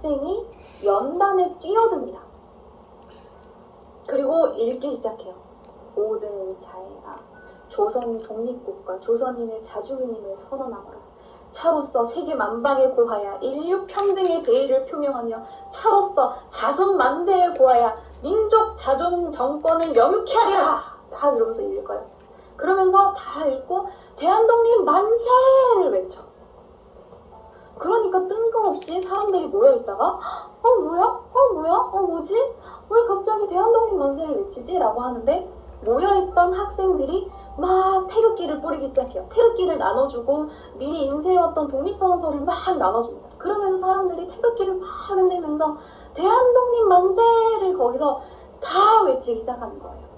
학생이 연단에 뛰어듭니다. 그리고 읽기 시작해요. 모든 자애가 조선이 독립국가 조선인의 자주민임을 선언하거라. 차로서 세계 만방에 고하야 인류 평등의 대의를 표명하며 차로서 자손 만대에 고하야 민족 자존 정권을 영육케 하리라. 다 이러면서 읽을 거예요. 그러면서 다 읽고 대한독립 만세를 외쳐. 그러니까 뜬금없이 사람들이 모여있다가 뭐지? 왜 갑자기 대한독립 만세를 외치지? 라고 하는데 모여있던 학생들이 막 태극기를 뿌리기 시작해요. 태극기를 나눠주고 미리 인쇄해왔던 독립선언서를 막 나눠줍니다. 그러면서 사람들이 태극기를 막 흔들면서 대한독립 만세를 거기서 다 외치기 시작하는 거예요.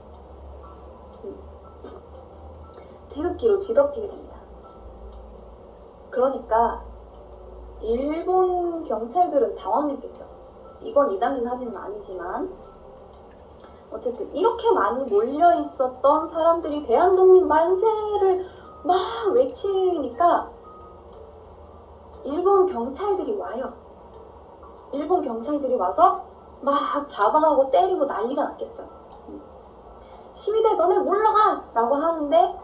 태극기로 뒤덮이게 됩니다. 그러니까 일본 경찰들은 당황했겠죠. 이건 이 당시 사진은 아니지만 어쨌든 이렇게 많이 몰려있었던 사람들이 대한독립 만세를 막 외치니까 일본 경찰들이 와요. 일본 경찰들이 와서 막 잡아가고 때리고 난리가 났겠죠. 시위대 너네 물러가! 라고 하는데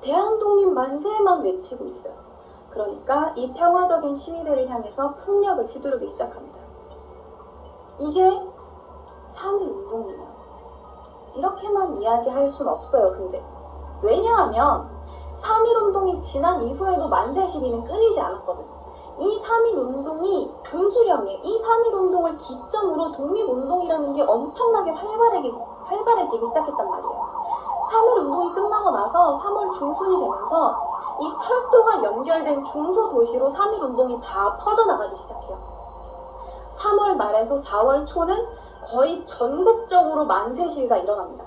대한독립 만세만 외치고 있어요. 그러니까 이 평화적인 시위대를 향해서 폭력을 휘두르기 시작합니다. 이게 3.1운동이에요. 이렇게만 이야기할 순 없어요. 근데 왜냐하면 3.1운동이 지난 이후에도 만세 시위는 끊이지 않았거든. 이 3.1운동이 분수령이에요. 이 3.1운동을 기점으로 독립운동이라는 게 엄청나게 활발해지기 시작했단 말이에요. 3.1운동이 끝나고 나서 3월 중순이 되면서 이 철도가 연결된 중소도시로 3.1운동이 다 퍼져나가기 시작해요. 3월 말에서 4월 초는 거의 전국적으로 만세 시위가 일어납니다.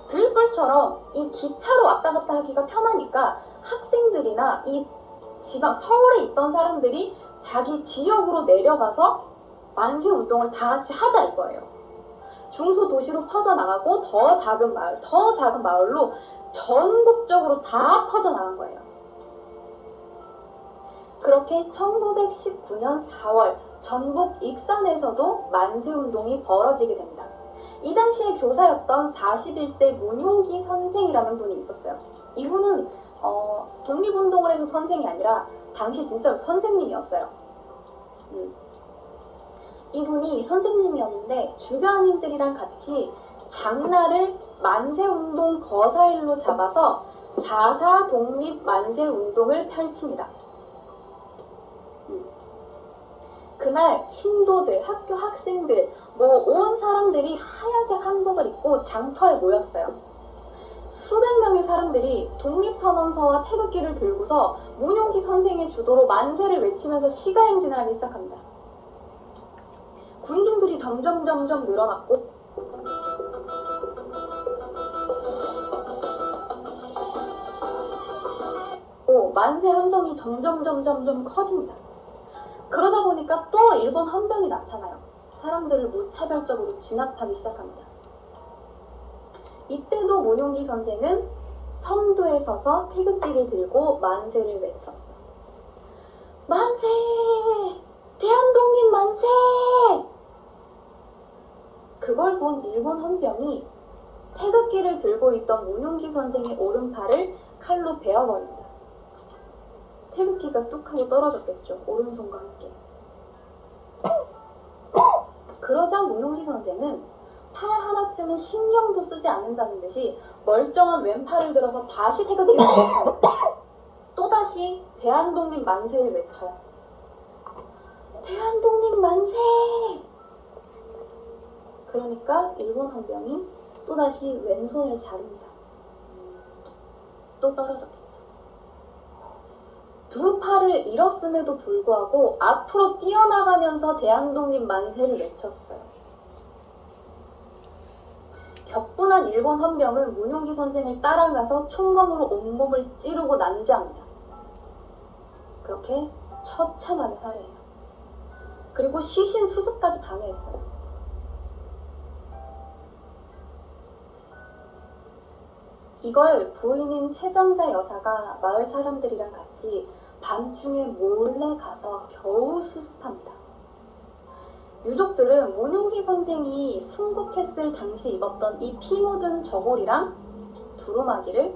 들불처럼 이 기차로 왔다 갔다 하기가 편하니까 학생들이나 이 지방 서울에 있던 사람들이 자기 지역으로 내려가서 만세 운동을 다 같이 하자 이거예요. 중소도시로 퍼져나가고 더 작은 마을로 전국적으로 다 퍼져나간 거예요. 그렇게 1919년 4월 전북 익산에서도 만세운동이 벌어지게 됩니다. 이 당시에 교사였던 41세 문용기 선생이라는 분이 있었어요. 이분은 독립운동을 해서 선생이 아니라 당시 진짜로 선생님이었어요. 이분이 선생님이었는데 주변인들이랑 같이 장날을 만세운동 거사일로 잡아서 4.4 독립 만세운동을 펼칩니다. 그날 신도들, 학교 학생들, 온 사람들이 하얀색 한복을 입고 장터에 모였어요. 수백 명의 사람들이 독립선언서와 태극기를 들고서 문용기 선생의 주도로 만세를 외치면서 시가행진을 하기 시작합니다. 군중들이 점점 늘어났고 만세 함성이 점점 커집니다. 그러다 보니까 또 일본 헌병이 나타나요. 사람들을 무차별적으로 진압하기 시작합니다. 이때도 문용기 선생은 선두에 서서 태극기를 들고 만세를 외쳤어요. 만세! 대한독립 만세! 그걸 본 일본 헌병이 태극기를 들고 있던 문용기 선생의 오른팔을 칼로 베어버립니다. 태극기가 뚝 하고 떨어졌겠죠. 오른손과 함께. 그러자 문용기 선생은 팔 하나쯤은 신경도 쓰지 않는다는 듯이 멀쩡한 왼팔을 들어서 다시 태극기를 외칩니다. 또다시 대한독립 만세를 외쳐요. 대한독립 만세! 그러니까 일본 헌병이 또다시 왼손을 자릅니다. 또 떨어졌겠죠. 두 팔을 잃었음에도 불구하고 앞으로 뛰어나가면서 대한독립 만세를 외쳤어요. 격분한 일본 헌병은 문용기 선생을 따라가서 총검으로 온몸을 찌르고 난자합니다. 그렇게 처참하게 살해해요. 그리고 시신 수습까지 방해했어요. 이걸 부인인 최정자 여사가 마을 사람들이랑 같이 밤중에 몰래 가서 겨우 수습합니다. 유족들은 문용기 선생이 순국했을 당시 입었던 이 피 묻은 저고리랑 두루마기를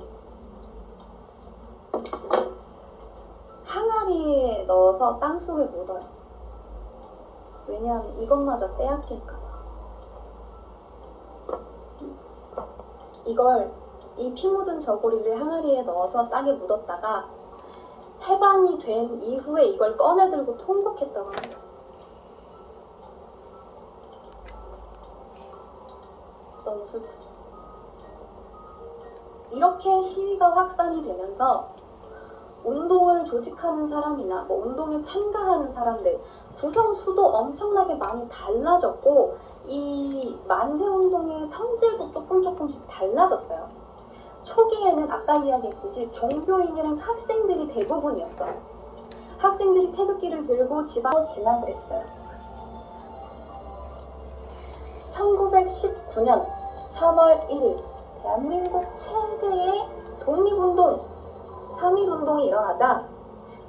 항아리에 넣어서 땅속에 묻어요. 왜냐하면 이것마저 빼앗길까 봐. 이 피 묻은 저고리를 항아리에 넣어서 땅에 묻었다가 해방이 된 이후에 이걸 꺼내 들고 통곡했다고 합니다. 너무 슬프죠. 이렇게 시위가 확산이 되면서 운동을 조직하는 사람이나 운동에 참가하는 사람들 구성 수도 엄청나게 많이 달라졌고 이 만세운동의 성질도 조금씩 달라졌어요. 초기에는 아까 이야기했듯이 종교인이랑 학생들이 대부분이었어요. 학생들이 태극기를 들고 지방으로 진학을 했어요. 1919년 3월 1일 대한민국 최대의 독립운동 3.1운동이 일어나자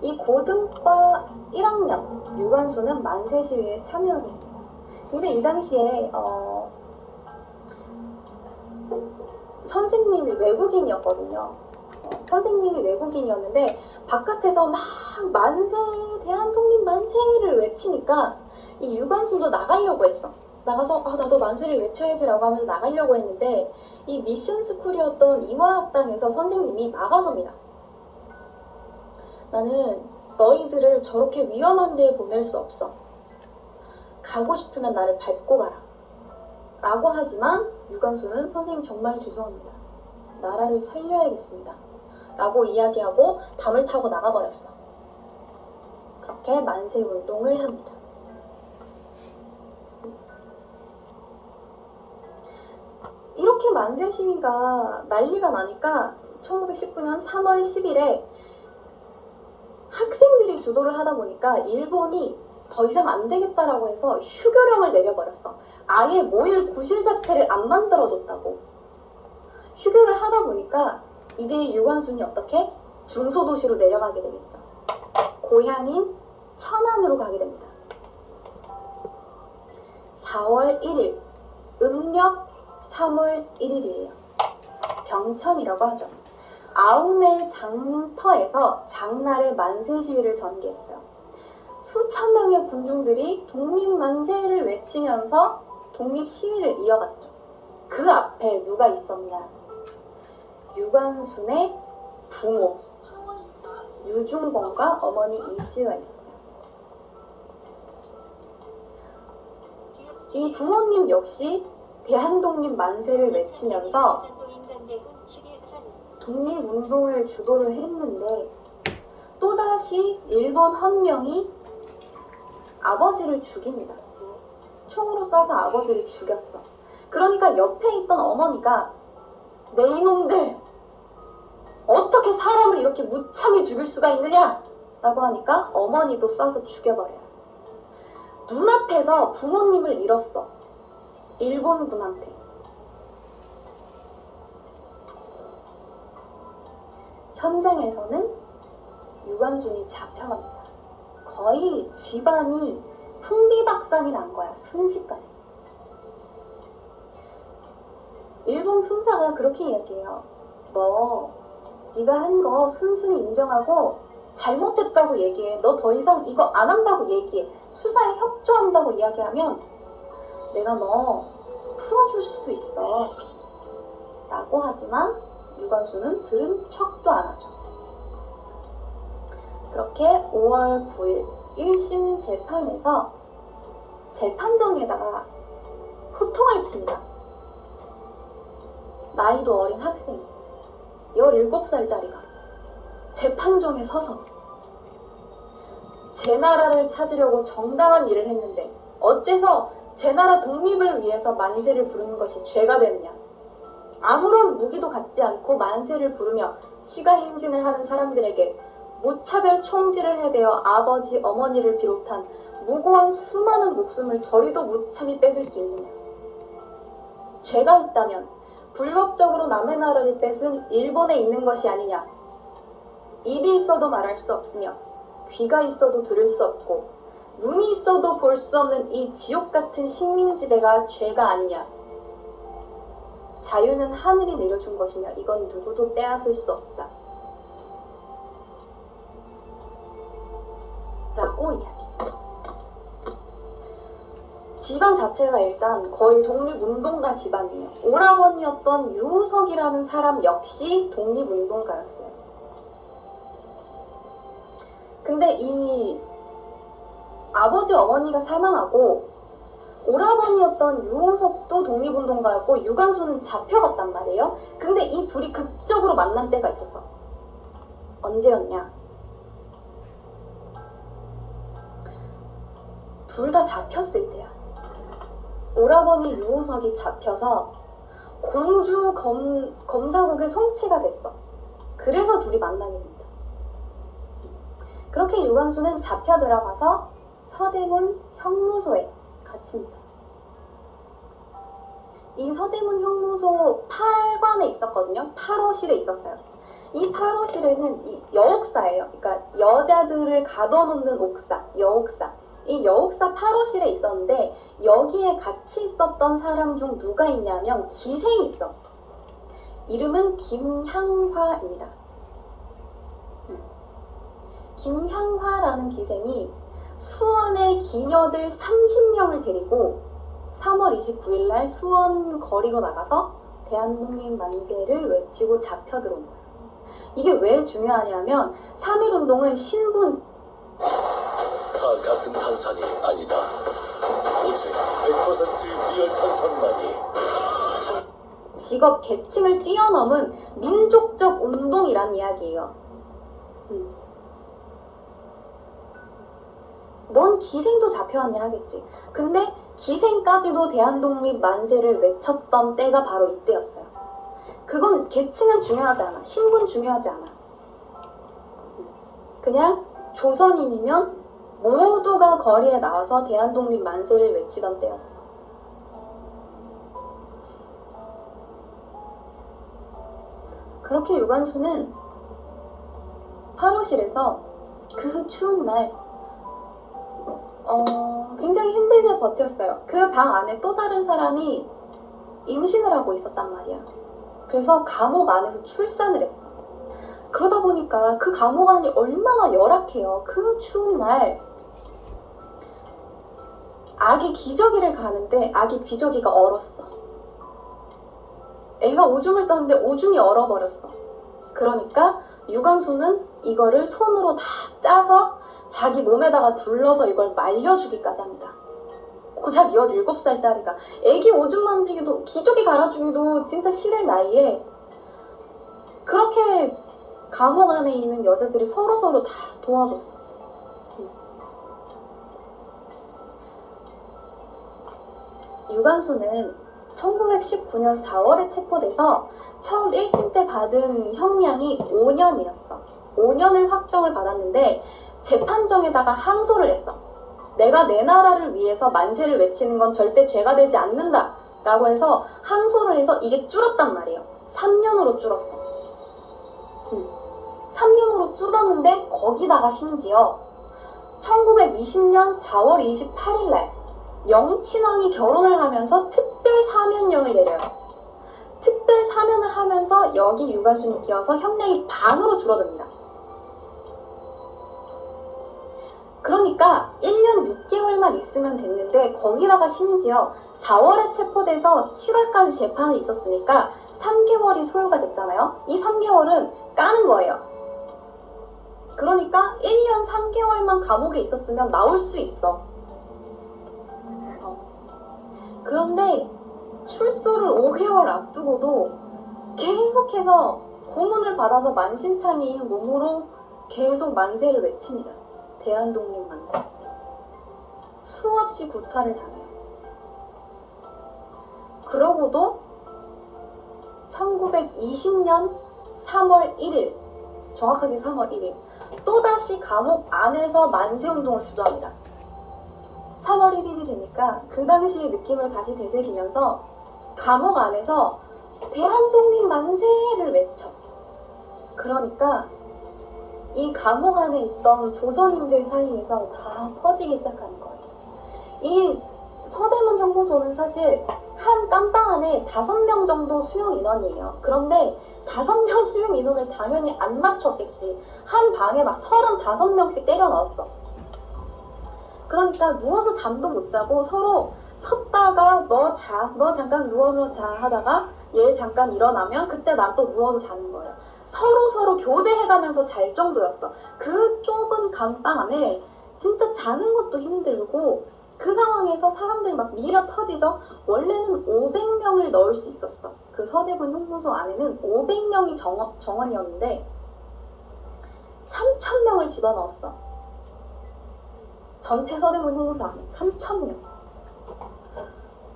이 고등과 1학년 유관수는 만세 시위에 참여를 합니다. 근데 이 당시에 선생님이 외국인이었거든요. 선생님이 외국인이었는데 바깥에서 막 만세, 대한독립 만세를 외치니까 이 유관수도 나가려고 했어. 나가서 나도 만세를 외쳐야지 라고 하면서 나가려고 했는데 이 미션스쿨이었던 이화학당에서 선생님이 막아섭니다. 나는 너희들을 저렇게 위험한 데에 보낼 수 없어. 가고 싶으면 나를 밟고 가라. 라고 하지만 유관수는 선생님 정말 죄송합니다. 나라를 살려야겠습니다. 라고 이야기하고 담을 타고 나가버렸어. 그렇게 만세운동을 합니다. 이렇게 만세 시위가 난리가 나니까 1919년 3월 10일에 학생들이 주도를 하다 보니까 일본이 더 이상 안 되겠다라고 해서 휴교령을 내려버렸어. 아예 모일 구실 자체를 안 만들어줬다고. 휴교를 하다 보니까 이제 유관순이 어떻게? 중소도시로 내려가게 되겠죠. 고향인 천안으로 가게 됩니다. 4월 1일, 음력 3월 1일이에요. 병천이라고 하죠. 아웅내 장터에서 장날의 만세 시위를 전개했어요. 수천 명의 군중들이 독립만세를 외치면서 독립 시위를 이어갔죠. 그 앞에 누가 있었냐? 유관순의 부모 유중봉과 어머니 이씨가 있었어요. 이 부모님 역시 대한독립 만세를 외치면서 독립운동을 주도를 했는데 또다시 일본 헌명이 아버지를 죽입니다. 총으로 쏴서 아버지를 죽였어. 그러니까 옆에 있던 어머니가 내 이놈들 어떻게 사람을 이렇게 무참히 죽일 수가 있느냐 라고 하니까 어머니도 쏴서 죽여버려요. 눈앞에서 부모님을 잃었어. 일본군한테. 현장에서는 유관순이 잡혀갑니다. 거의 집안이 풍비박산이 난 거야. 순식간에. 일본 순사가 그렇게 이야기해요. 네가 한 거 순순히 인정하고 잘못했다고 얘기해. 너 더 이상 이거 안 한다고 얘기해. 수사에 협조한다고 이야기하면 내가 너 풀어줄 수도 있어. 라고 하지만 유관순은 들은 척도 안 하죠. 그렇게 5월 9일 1심 재판에서 재판정에다가 호통을 칩니다. 나이도 어린 학생이 17살짜리가 재판정에 서서 제 나라를 찾으려고 정당한 일을 했는데 어째서 제 나라 독립을 위해서 만세를 부르는 것이 죄가 되느냐. 아무런 무기도 갖지 않고 만세를 부르며 시가행진을 하는 사람들에게 무차별 총질을 해대어 아버지, 어머니를 비롯한 무고한 수많은 목숨을 저리도 무참히 뺏을 수 있느냐. 죄가 있다면 불법적으로 남의 나라를 뺏은 일본에 있는 것이 아니냐. 입이 있어도 말할 수 없으며 귀가 있어도 들을 수 없고 눈이 있어도 볼 볼 수 없는 이 지옥 같은 식민지배가 죄가 아니냐. 자유는 하늘이 내려준 것이며 이건 누구도 빼앗을 수 없다. 라고 이야기. 집안 자체가 일단 거의 독립운동가 집안이에요. 오라버니였던 유우석이라는 사람 역시 독립운동가였어요. 근데 이 아버지 어머니가 사망하고 오라버니였던 유우석도 독립운동가였고 유관순은 잡혀갔단 말이에요. 근데 이 둘이 극적으로 만난 때가 있었어. 언제였냐? 둘 다 잡혔을 때야. 오라버니 유우석이 잡혀서 공주 검사국의 송치가 됐어. 그래서 둘이 만나게 됩니다. 그렇게 유관순은 잡혀 들어가서 서대문 형무소에 갇힙니다. 이 서대문 형무소 8관에 있었거든요. 8호실에 있었어요. 이 8호실에는 이 여옥사예요. 그러니까 여자들을 가둬놓는 옥사, 여옥사. 이 여옥사 8호실에 있었는데 여기에 같이 있었던 사람 중 누가 있냐면 기생이 있어. 이름은 김향화입니다. 김향화라는 기생이 수원의 기녀들 30명을 데리고 3월 29일 날 수원 거리로 나가서 대한독립 만세를 외치고 잡혀 들어온 거예요. 이게 왜 중요하냐면 3.1운동은 신분 다 같은 탄산이 아니다. 오직 100% 리얼 탄산만이 직업 계층을 뛰어넘은 민족적 운동이란 이야기예요. 넌 기생도 잡혀왔냐 하겠지. 근데 기생까지도 대한독립 만세를 외쳤던 때가 바로 이때였어요. 그건 계층은 중요하지 않아. 신분 중요하지 않아. 그냥 조선인이면 모두가 거리에 나와서 대한독립 만세를 외치던 때였어. 그렇게 유관순은 8호실에서 그 추운 날 굉장히 힘들게 버텼어요. 그 방 안에 또 다른 사람이 임신을 하고 있었단 말이야. 그래서 감옥 안에서 출산을 했어. 그러다 보니까 그 감옥 안이 얼마나 열악해요. 그 추운 날 아기 기저귀를 가는데 아기 기저귀가 얼었어. 애가 오줌을 쌌는데 오줌이 얼어버렸어. 그러니까 유관순은 이거를 손으로 다 짜서 자기 몸에다가 둘러서 이걸 말려주기까지 합니다. 고작 17살짜리가 애기 오줌 만지기도 기저귀 갈아주기도 진짜 싫을 나이에 그렇게 감옥 안에 있는 여자들이 서로서로 다 도와줬어. 유관순은 1919년 4월에 체포돼서 처음 1심 때 받은 형량이 5년이었어. 5년을 확정을 받았는데 재판정에다가 항소를 했어. 내가 내 나라를 위해서 만세를 외치는 건 절대 죄가 되지 않는다 라고 해서 항소를 해서 이게 줄었단 말이에요. 3년으로 줄었어. 3년으로 줄었는데 거기다가 심지어 1920년 4월 28일 날 영친왕이 결혼을 하면서 특별 사면령을 내려요. 특별 사면을 하면서 여기 유관순이 끼어서 형량이 반으로 줄어듭니다. 그러니까 1년 6개월만 있으면 됐는데 거기다가 심지어 4월에 체포돼서 7월까지 재판이 있었으니까 3개월이 소요가 됐잖아요. 이 3개월은 까는 거예요. 그러니까 1년 3개월만 감옥에 있었으면 나올 수 있어. 그런데 출소를 5개월 앞두고도 계속해서 고문을 받아서 만신창이인 몸으로 계속 만세를 외칩니다. 대한독립 만세. 수없이 구타를 당해요. 그러고도 1920년 3월 1일, 정확하게 3월 1일, 또다시 감옥 안에서 만세운동을 주도합니다. 3월 1일이 되니까 그 당시의 느낌을 다시 되새기면서 감옥 안에서 대한독립 만세를 외쳐. 그러니까 이 감옥 안에 있던 조선인들 사이에서 다 퍼지기 시작하는 거예요. 이 서대문 형무소는 사실 한 깜방 안에 5명 정도 수용 인원이에요. 그런데 5명 수용 인원을 당연히 안 맞췄겠지. 한 방에 막 35명씩 때려 넣었어. 그러니까 누워서 잠도 못 자고 서로 섰다가 너 잠깐 누워서 자 하다가 얘 잠깐 일어나면 그때 난 또 누워서 자는 거예요. 서로 교대해가면서 잘 정도였어. 그 좁은 감방 안에 진짜 자는 것도 힘들고 그 상황에서 사람들이 막 밀어 터지죠. 원래는 500명을 넣을 수 있었어. 그 서대문 형무소 안에는 500명이 정원이었는데 3,000명을 집어넣었어. 전체 서대문 형무소 안에 3,000명.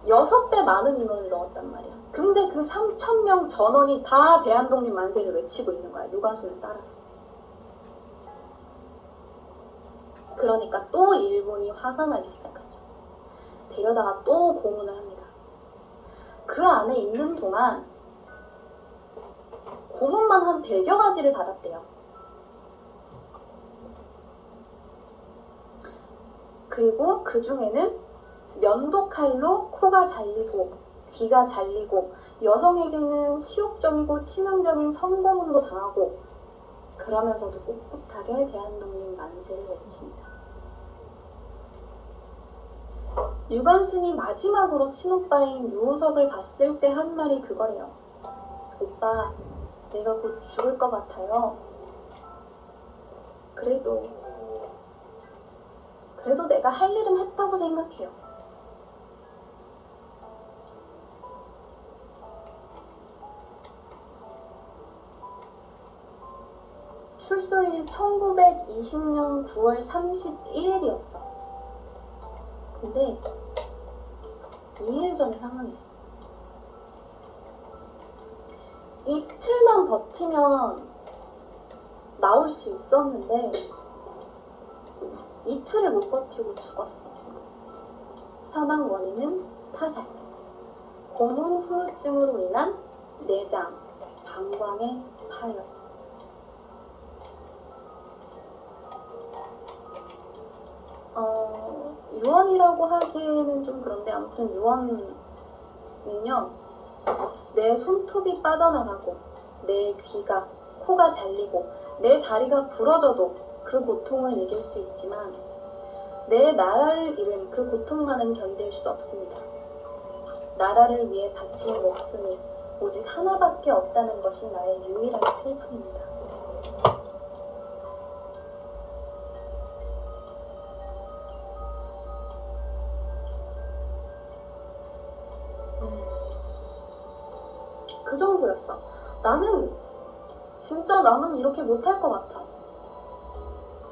6배 많은 인원을 넣었단 말이야. 근데 그 3,000명 전원이 다 대한독립 만세를 외치고 있는 거야. 유관순을 따라서. 그러니까 또 일본이 화가 나기 시작하죠. 데려다가 또 고문을 합니다. 그 안에 있는 동안 고문만 한 100여 가지를 받았대요. 그리고 그 중에는 면도칼로 코가 잘리고 귀가 잘리고 여성에게는 치욕적이고 치명적인 성고문도 당하고 그러면서도 꿋꿋하게 대한독립 만세를 외칩니다. 유관순이 마지막으로 친오빠인 유우석을 봤을 때 한 말이 그거래요. 오빠, 내가 곧 죽을 것 같아요. 그래도 내가 할 일은 했다고 생각해요. 출소일이 1920년 9월 31일이었어. 근데 2일 전에 상황이 있어. 이틀만 버티면 나올 수 있었는데 이틀을 못 버티고 죽었어. 사망 원인은 타살. 고문 후유증으로 인한 내장, 방광의 파열. 유언이라고 하기에는 좀 그런데 아무튼 유언은요, 내 손톱이 빠져나가고 내 귀가, 코가 잘리고 내 다리가 부러져도 그 고통을 이길 수 있지만 내 나라를 잃은 그 고통만은 견딜 수 없습니다. 나라를 위해 바친 목숨이 오직 하나밖에 없다는 것이 나의 유일한 슬픔입니다. 그 정도였어. 나는 이렇게 못할 것 같아.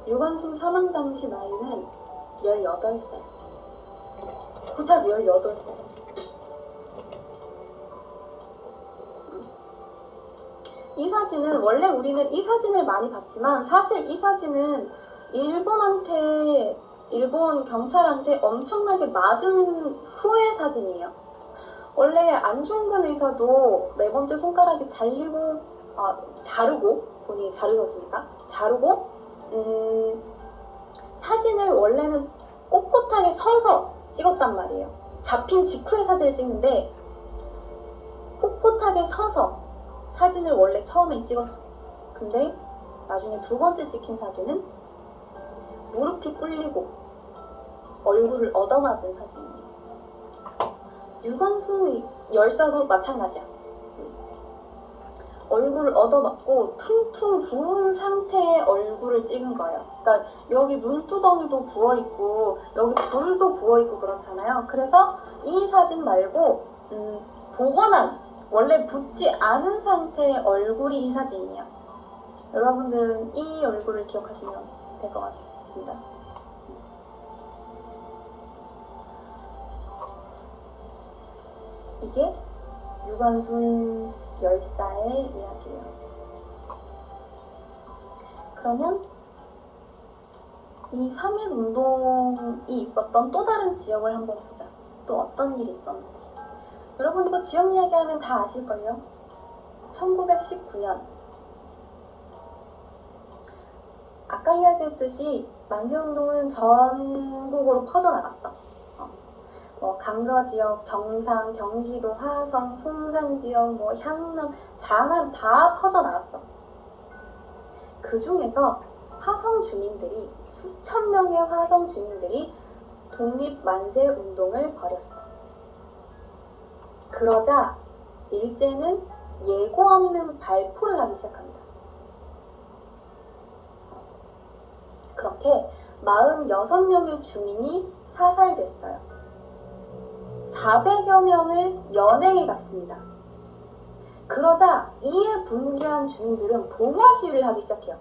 유관순 사망 당시 나이는 18살. 고작 18살. 이 사진은 원래 우리는 이 사진을 많이 봤지만 사실 이 사진은 일본 경찰한테 엄청나게 맞은 후의 사진이에요. 원래 안중근 의사도 4번째 손가락이 자르고 본인이 자르셨으니까 자르고 사진을 원래는 꼿꼿하게 서서 찍었단 말이에요. 잡힌 직후에 사진을 찍는데 꼿꼿하게 서서 사진을 원래 처음에 찍었어. 근데 나중에 2번째 찍힌 사진은 무릎이 꿇리고 얼굴을 얻어맞은 사진이에요. 유관순 열사도 마찬가지야. 얼굴을 얻어맞고 퉁퉁 부은 상태의 얼굴을 찍은 거예요. 그러니까 여기 눈두덩이도 부어있고 여기 불도 부어있고 그렇잖아요. 그래서 이 사진 말고 복원한 원래 붓지 않은 상태의 얼굴이 이 사진이에요. 여러분들은 이 얼굴을 기억하시면 될 것 같습니다. 이게 유관순 열사의 이야기예요. 그러면 이 3.1 운동이 있었던 또 다른 지역을 한번 보자. 또 어떤 일이 있었는지. 여러분 이거 지역 이야기하면 다 아실걸요? 1919년 아까 이야기했듯이 만세운동은 전국으로 퍼져나갔어. 강서 지역, 경상, 경기도, 화성, 송산 지역, 향남, 장안 다 퍼져 나갔어. 그 중에서 화성 주민들이, 수천 명의 화성 주민들이 독립만세 운동을 벌였어. 그러자 일제는 예고 없는 발포를 하기 시작합니다. 그렇게 46명의 주민이 사살됐어요. 400여 명을 연행해 갔습니다. 그러자 이에 분개한 주민들은 봉화 시위를 하기 시작해요.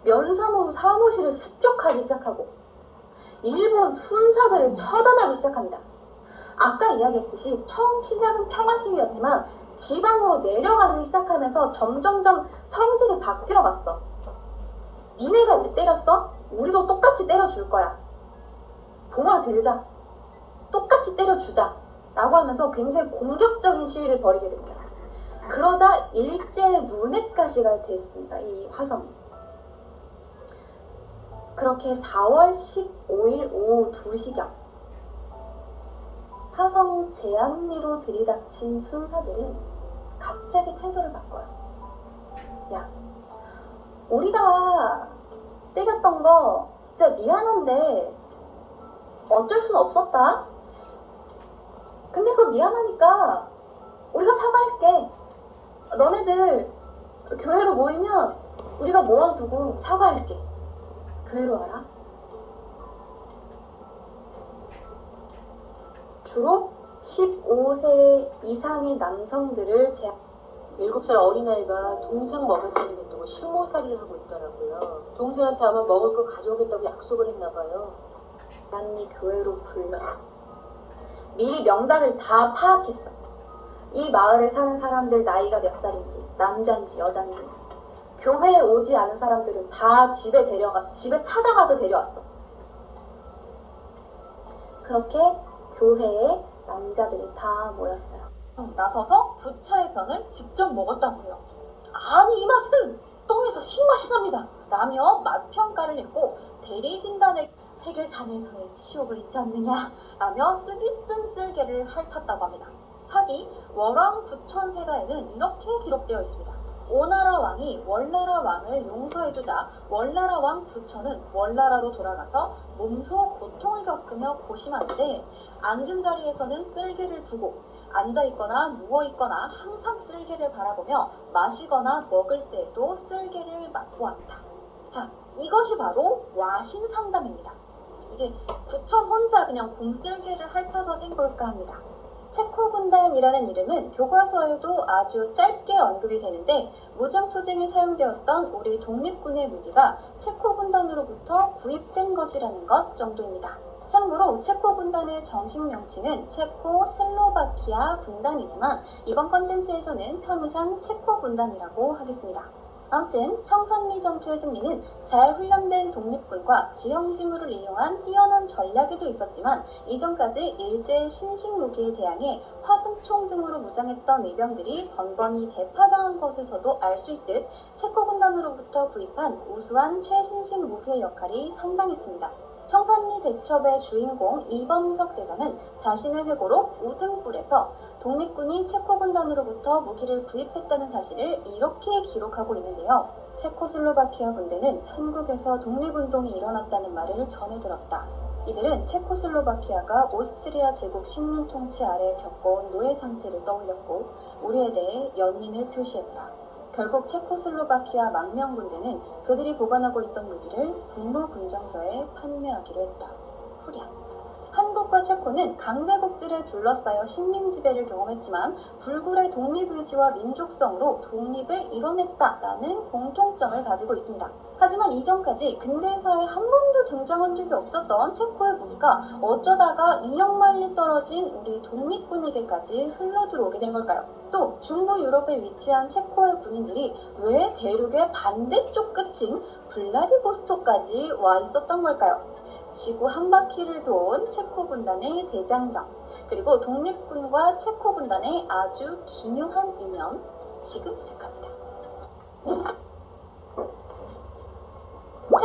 면사무소 사무실을 습격하기 시작하고 일본 순사들을 처단하기 시작합니다. 아까 이야기했듯이 처음 시작은 평화 시위였지만 지방으로 내려가기 시작하면서 점점점 성질이 바뀌어갔어. 니네가 우리 때렸어? 우리도 똑같이 때려줄 거야. 봉화 들자. 똑같이 때려주자. 라고 하면서 굉장히 공격적인 시위를 벌이게 됩니다. 그러자 일제의 눈엣 가시가 됐습니다. 이 화성이. 그렇게 4월 15일 오후 2시경 화성 제안리로 들이닥친 순사들은 갑자기 태도를 바꿔요. 야, 우리가 때렸던 거 진짜 미안한데 어쩔 순 없었다. 근데 그거 미안하니까 우리가 사과할게. 너네들 교회로 모이면 우리가 모아두고 사과할게. 교회로 와라. 주로 15세 이상의 남성들을 7살 어린아이가 동생 먹여 살리겠다고 식모살이를 하고 있더라고요. 동생한테 아마 먹을 거 가져오겠다고 약속을 했나봐요. 제안리 교회로 불러 미리 명단을 다 파악했어. 이 마을에 사는 사람들 나이가 몇 살인지, 남잔지 여잔지. 교회에 오지 않은 사람들은 다 집에 찾아가서 데려왔어. 그렇게 교회에 남자들이 다 모였어요. 나서서 부처의 변을 직접 먹었다고요. 아니 이 맛은 똥에서 신맛이 납니다. 라며 맛평가를 했고 대리진단에 회계산에서의 치욕을 잊지 않느냐 라며 쓰디쓴 쓸개를 핥았다고 합니다. 사기 월왕 부천세가에는 이렇게 기록되어 있습니다. 오나라 왕이 월나라 왕을 용서해주자 월나라 왕 부천은 월나라로 돌아가서 몸소 고통을 겪으며 고심하는데 앉은 자리에서는 쓸개를 두고 앉아있거나 누워있거나 항상 쓸개를 바라보며 마시거나 먹을 때에도 쓸개를 맛보았다. 자, 이것이 바로 와신상담입니다. 이게 부천 혼자 그냥 곰쓸개를 핥아서 생볼까 합니다. 체코군단이라는 이름은 교과서에도 아주 짧게 언급이 되는데 무장투쟁에 사용되었던 우리 독립군의 무기가 체코군단으로부터 구입된 것이라는 것 정도입니다. 참고로 체코군단의 정식 명칭은 체코슬로바키아 군단이지만 이번 컨텐츠에서는 편의상 체코군단이라고 하겠습니다. 아무튼 청산리 전투의 승리는 잘 훈련된 독립군과 지형지물을 이용한 뛰어난 전략에도 있었지만 이전까지 일제의 신식 무기에 대항해 화승총 등으로 무장했던 의병들이 번번이 대파당한 것에서도 알 수 있듯 체코군단으로부터 구입한 우수한 최신식 무기의 역할이 상당했습니다. 청산리 대첩의 주인공 이범석 대장은 자신의 회고록 우등불에서 독립군이 체코군단으로부터 무기를 구입했다는 사실을 이렇게 기록하고 있는데요. 체코슬로바키아 군대는 한국에서 독립운동이 일어났다는 말을 전해 들었다. 이들은 체코슬로바키아가 오스트리아 제국 식민 통치 아래 겪어온 노예 상태를 떠올렸고 우리에 대해 연민을 표시했다. 결국 체코슬로바키아 망명군대는 그들이 보관하고 있던 무기를 북로 군정서에 판매하기로 했다. 후랴. 한국과 체코는 강대국들에 둘러싸여 식민지배를 경험했지만 불굴의 독립의지와 민족성으로 독립을 이뤄냈다라는 공통점을 가지고 있습니다. 하지만 이전까지 근대사에 한 번도 등장한 적이 없었던 체코의 무기가 어쩌다가 2억 마일리 떨어진 우리 독립군에게까지 흘러들어오게 된 걸까요? 또 중부 유럽에 위치한 체코의 군인들이 왜 대륙의 반대쪽 끝인 블라디보스토크까지 와 있었던 걸까요? 지구 한 바퀴를 도운 체코 군단의 대장정, 그리고 독립군과 체코 군단의 아주 기묘한 인연, 지금 시작합니다.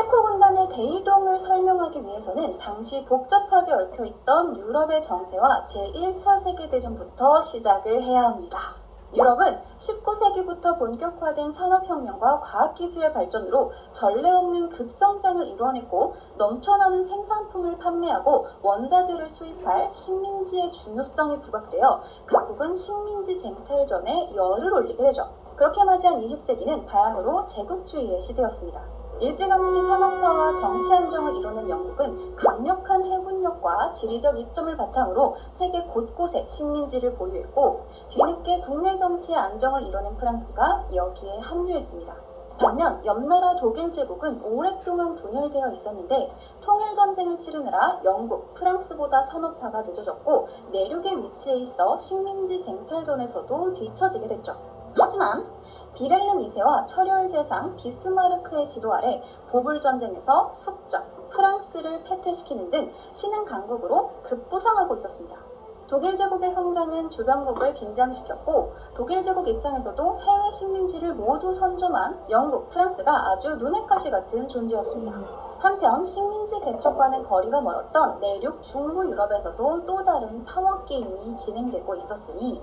체코 군단의 대이동을 설명하기 위해서는 당시 복잡하게 얽혀있던 유럽의 정세와 제1차 세계대전부터 시작을 해야 합니다. 유럽은 19세기부터 본격화된 산업혁명과 과학기술의 발전으로 전례 없는 급성장을 이뤄냈고 넘쳐나는 생산품을 판매하고 원자재를 수입할 식민지의 중요성이 부각되어 각국은 식민지 쟁탈전에 열을 올리게 되죠. 그렇게 맞이한 20세기는 바야흐로 제국주의의 시대였습니다. 일찌감치 산업화와 정치 안정을 이루는 영국은 강력한 해군력과 지리적 이점을 바탕으로 세계 곳곳에 식민지를 보유했고 뒤늦게 국내 정치의 안정을 이뤄낸 프랑스가 여기에 합류했습니다. 반면 옆나라 독일 제국은 오랫동안 분열되어 있었는데 통일전쟁을 치르느라 영국, 프랑스보다 산업화가 늦어졌고 내륙에 위치해 있어 식민지 쟁탈전에서도 뒤처지게 됐죠. 하지만 비렐름 2세와 철혈 제상 비스마르크의 지도 아래 보불전쟁에서 숙적, 프랑스를 패퇴시키는 등 신흥 강국으로 급부상하고 있었습니다. 독일 제국의 성장은 주변국을 긴장시켰고 독일 제국 입장에서도 해외 식민지를 모두 선점한 영국, 프랑스가 아주 눈엣 가시 같은 존재였습니다. 한편 식민지 개척과는 거리가 멀었던 내륙 중부 유럽에서도 또 다른 파워 게임이 진행되고 있었으니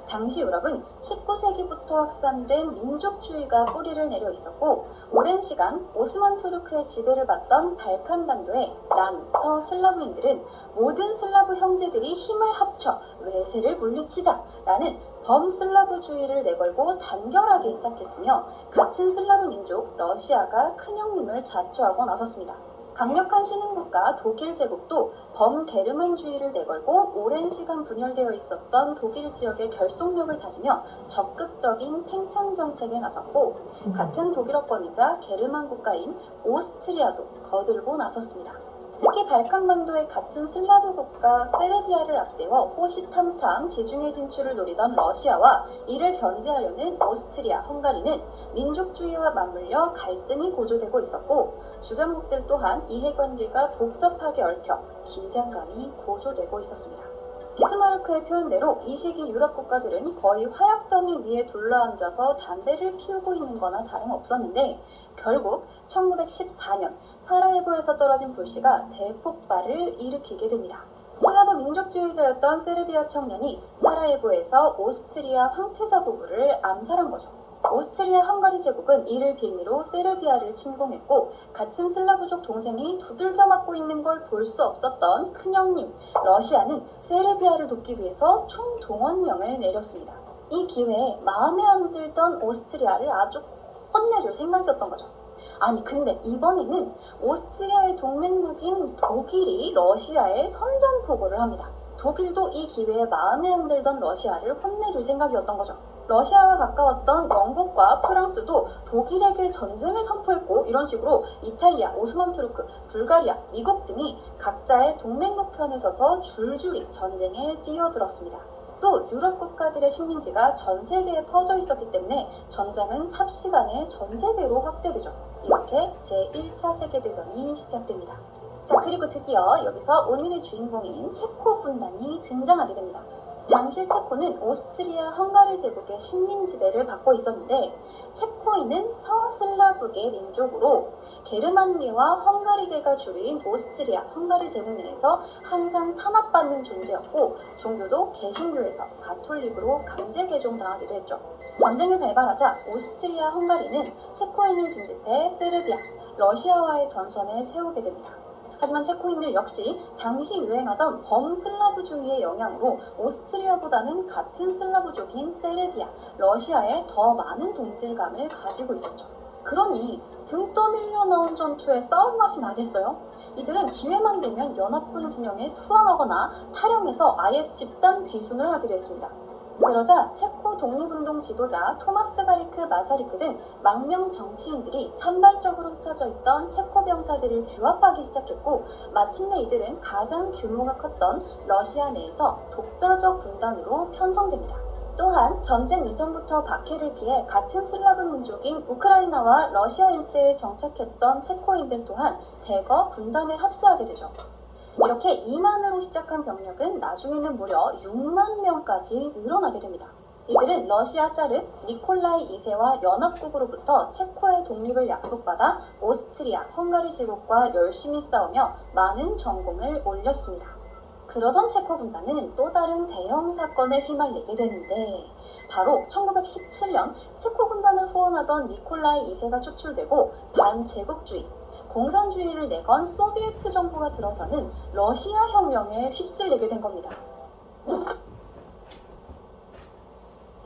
당시 유럽은 19세기부터 확산된 민족주의가 뿌리를 내려 있었고 오랜 시간 오스만 투르크의 지배를 받던 발칸반도의 남, 서 슬라브인들은 모든 슬라브 형제들이 힘을 합쳐 외세를 물리치자라는 범슬라브주의를 내걸고 단결하기 시작했으며 같은 슬라브 민족 러시아가 큰형님을 자처하고 나섰습니다. 강력한 신흥국가 독일 제국도 범게르만주의를 내걸고 오랜 시간 분열되어 있었던 독일 지역의 결속력을 다지며 적극적인 팽창 정책에 나섰고 같은 독일어권이자 게르만 국가인 오스트리아도 거들고 나섰습니다. 특히 발칸반도의 같은 슬라브 국가 세르비아를 앞세워 호시탐탐 지중해 진출을 노리던 러시아와 이를 견제하려는 오스트리아, 헝가리는 민족주의와 맞물려 갈등이 고조되고 있었고 주변국들 또한 이해관계가 복잡하게 얽혀 긴장감이 고조되고 있었습니다. 비스마르크의 표현대로 이 시기 유럽 국가들은 거의 화약더미 위에 둘러앉아서 담배를 피우고 있는 거나 다름없었는데 결국 1914년 사라예보에서 떨어진 불씨가 대폭발을 일으키게 됩니다. 슬라브 민족주의자였던 세르비아 청년이 사라예보에서 오스트리아 황태자 부부를 암살한 거죠. 오스트리아 헝가리 제국은 이를 빌미로 세르비아를 침공했고 같은 슬라브족 동생이 두들겨 맞고 있는 걸 볼 수 없었던 큰형님 러시아는 세르비아를 돕기 위해서 총동원령을 내렸습니다. 이 기회에 마음에 안 들던 오스트리아를 아주 혼내줄 생각이었던 거죠. 아니 근데 이번에는 오스트리아의 동맹국인 독일이 러시아에 선전포고를 합니다. 독일도 이 기회에 마음에 안 들던 러시아를 혼내줄 생각이었던 거죠. 러시아와 가까웠던 영국과 프랑스도 독일에게 전쟁을 선포했고 이런 식으로 이탈리아, 오스만 투르크, 불가리아, 미국 등이 각자의 동맹국 편에 서서 줄줄이 전쟁에 뛰어들었습니다. 또 유럽 국가들의 식민지가 전 세계에 퍼져 있었기 때문에 전장은 삽시간에 전 세계로 확대되죠. 이렇게 제1차 세계대전이 시작됩니다. 자, 그리고 드디어 여기서 오늘의 주인공인 체코 군단이 등장하게 됩니다. 당시 체코는 오스트리아 헝가리 제국의 식민 지배를 받고 있었는데 체코인은 서슬라브계 민족으로 게르만계와 헝가리계가 주류인 오스트리아 헝가리 제국 내에서 항상 탄압받는 존재였고 종교도 개신교에서 가톨릭으로 강제 개종당하기도 했죠. 전쟁이 발발하자 오스트리아 헝가리는 체코인을 중립해 세르비아, 러시아와의 전선에 세우게 됩니다. 하지만 체코인들 역시 당시 유행하던 범슬라브주의의 영향으로 오스트리아보다는 같은 슬라브족인 세르비아, 러시아에 더 많은 동질감을 가지고 있었죠. 그러니 등 떠밀려 나온 전투에 싸울 맛이 나겠어요? 이들은 기회만 되면 연합군 진영에 투항하거나 탈영해서 아예 집단 귀순을 하기도 했습니다. 그러자 체코 독립운동 지도자 토마스 가리크 마사리크 등 망명 정치인들이 산발적으로 흩어져 있던 체코 병사들을 규합하기 시작했고 마침내 이들은 가장 규모가 컸던 러시아 내에서 독자적 군단으로 편성됩니다. 또한 전쟁 이전부터 박해를 피해 같은 슬라브 민족인 우크라이나와 러시아 일대에 정착했던 체코인들 또한 대거 군단에 합세하게 되죠. 이렇게 2만으로 시작한 병력은 나중에는 무려 6만 명까지 늘어나게 됩니다. 이들은 러시아 짜르 니콜라이 2세와 연합국으로부터 체코의 독립을 약속받아 오스트리아, 헝가리 제국과 열심히 싸우며 많은 전공을 올렸습니다. 그러던 체코 군단은 또 다른 대형 사건에 휘말리게 되는데 바로 1917년 체코 군단을 후원하던 니콜라이 2세가 추출되고 반제국주의, 공산주의를 내건 소비에트 정부가 들어서는 러시아 혁명에 휩쓸리게 된 겁니다.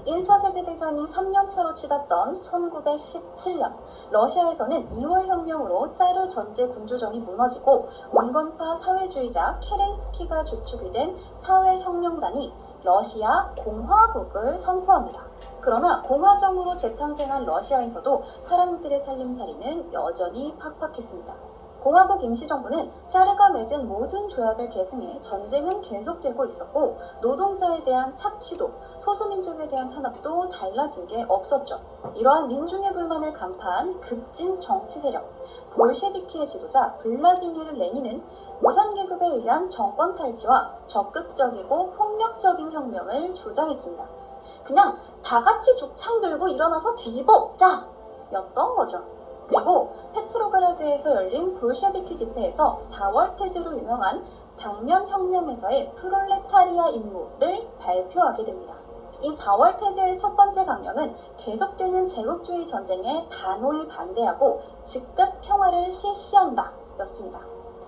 1차 세계대전이 3년차로 치닫던 1917년, 러시아에서는 2월 혁명으로 짜르 전제 군주정이 무너지고 온건파 사회주의자 케렌스키가 주축이 된 사회혁명단이 러시아 공화국을 선포합니다. 그러나 공화정으로 재탄생한 러시아에서도 사람들의 살림살이는 여전히 팍팍했습니다. 공화국 임시정부는 짜르가 맺은 모든 조약을 계승해 전쟁은 계속되고 있었고 노동자에 대한 착취도 소수민족에 대한 탄압도 달라진 게 없었죠. 이러한 민중의 불만을 간파한 급진 정치 세력 볼셰비키의 지도자 블라디미르 레닌은 무산계급에 의한 정권 탈취와 적극적이고 폭력적인 혁명을 주장했습니다. 그냥 다 같이 죽창 들고 일어나서 뒤집어 엎자! 였던 거죠. 그리고 페트로그라드에서 열린 볼셰비키 집회에서 4월 태제로 유명한 당면 혁명에서의 프롤레타리아 임무를 발표하게 됩니다. 이 4월 태제의 첫 번째 강령은 계속되는 제국주의 전쟁에 단호히 반대하고 즉각 평화를 실시한다 였습니다.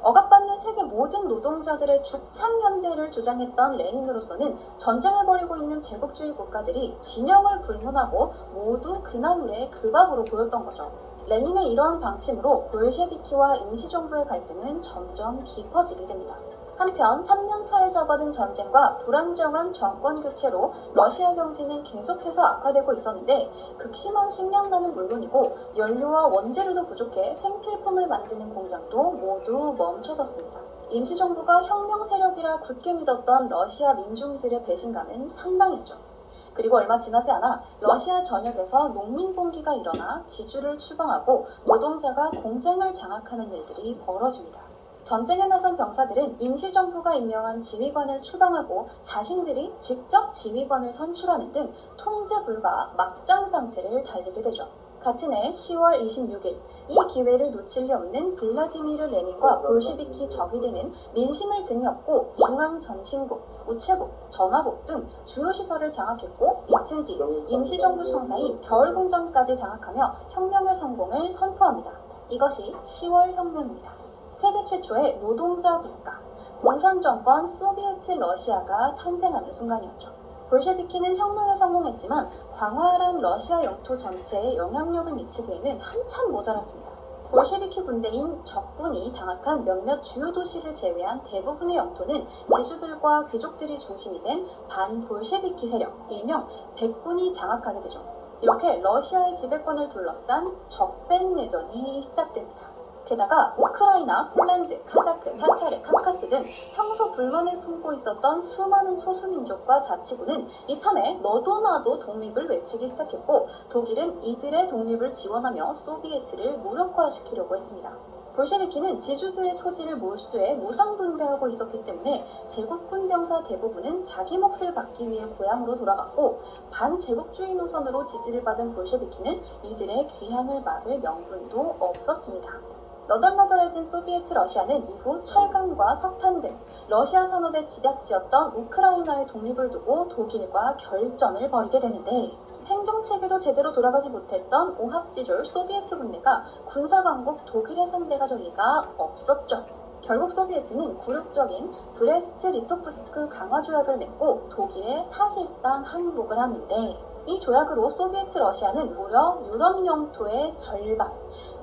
억압받는 세계 모든 노동자들의 죽창연대를 주장했던 레닌으로서는 전쟁을 벌이고 있는 제국주의 국가들이 진영을 불문하고 모두 그 나물의 그 밥으로 보였던 거죠. 레닌의 이러한 방침으로 볼셰비키와 임시정부의 갈등은 점점 깊어지게 됩니다. 한편 3년차에 접어든 전쟁과 불안정한 정권 교체로 러시아 경제는 계속해서 악화되고 있었는데 극심한 식량난은 물론이고 연료와 원재료도 부족해 생필품을 만드는 공장도 모두 멈춰섰습니다. 임시정부가 혁명 세력이라 굳게 믿었던 러시아 민중들의 배신감은 상당했죠. 그리고 얼마 지나지 않아 러시아 전역에서 농민봉기가 일어나 지주를 추방하고 노동자가 공장을 장악하는 일들이 벌어집니다. 전쟁에 나선 병사들은 임시정부가 임명한 지휘관을 추방하고 자신들이 직접 지휘관을 선출하는 등 통제 불가 막장 상태를 달리게 되죠. 같은 해 10월 26일 이 기회를 놓칠 리 없는 블라디미르 레닌과 볼셰비키 적이 되는 민심을 등에 업고 중앙전신국, 우체국, 전화국 등 주요 시설을 장악했고 이틀 뒤 임시정부 총사인 겨울공전까지 장악하며 혁명의 성공을 선포합니다. 이것이 10월 혁명입니다. 세계 최초의 노동자 국가, 공산정권 소비에트 러시아가 탄생하는 순간이었죠. 볼셰비키는 혁명에 성공했지만 광활한 러시아 영토 전체에 영향력을 미치기에는 한참 모자랐습니다. 볼셰비키 군대인 적군이 장악한 몇몇 주요 도시를 제외한 대부분의 영토는 지주들과 귀족들이 중심이 된 반볼셰비키 세력, 일명 백군이 장악하게 되죠. 이렇게 러시아의 지배권을 둘러싼 적백내전이 시작됩니다. 게다가 우크라이나, 폴란드, 카자크, 타타르, 카카스 등 평소 불만을 품고 있었던 수많은 소수민족과 자치구는 이참에 너도 나도 독립을 외치기 시작했고 독일은 이들의 독립을 지원하며 소비에트를 무력화시키려고 했습니다. 볼셰비키는 지주들의 토지를 몰수해 무상분배하고 있었기 때문에 제국군 병사 대부분은 자기 몫을 받기 위해 고향으로 돌아갔고 반제국주의 노선으로 지지를 받은 볼셰비키는 이들의 귀향을 막을 명분도 없었습니다. 너덜너덜해진 소비에트 러시아는 이후 철강과 석탄 등 러시아 산업의 집약지였던 우크라이나의 독립을 두고 독일과 결전을 벌이게 되는데 행정체계도 제대로 돌아가지 못했던 오합지졸 소비에트 군대가 군사강국 독일의 상대가 될 리가 없었죠. 결국 소비에트는 굴욕적인 브레스트-리토프스크 강화조약을 맺고 독일에 사실상 항복을 하는데 이 조약으로 소비에트 러시아는 무려 유럽 영토의 절반,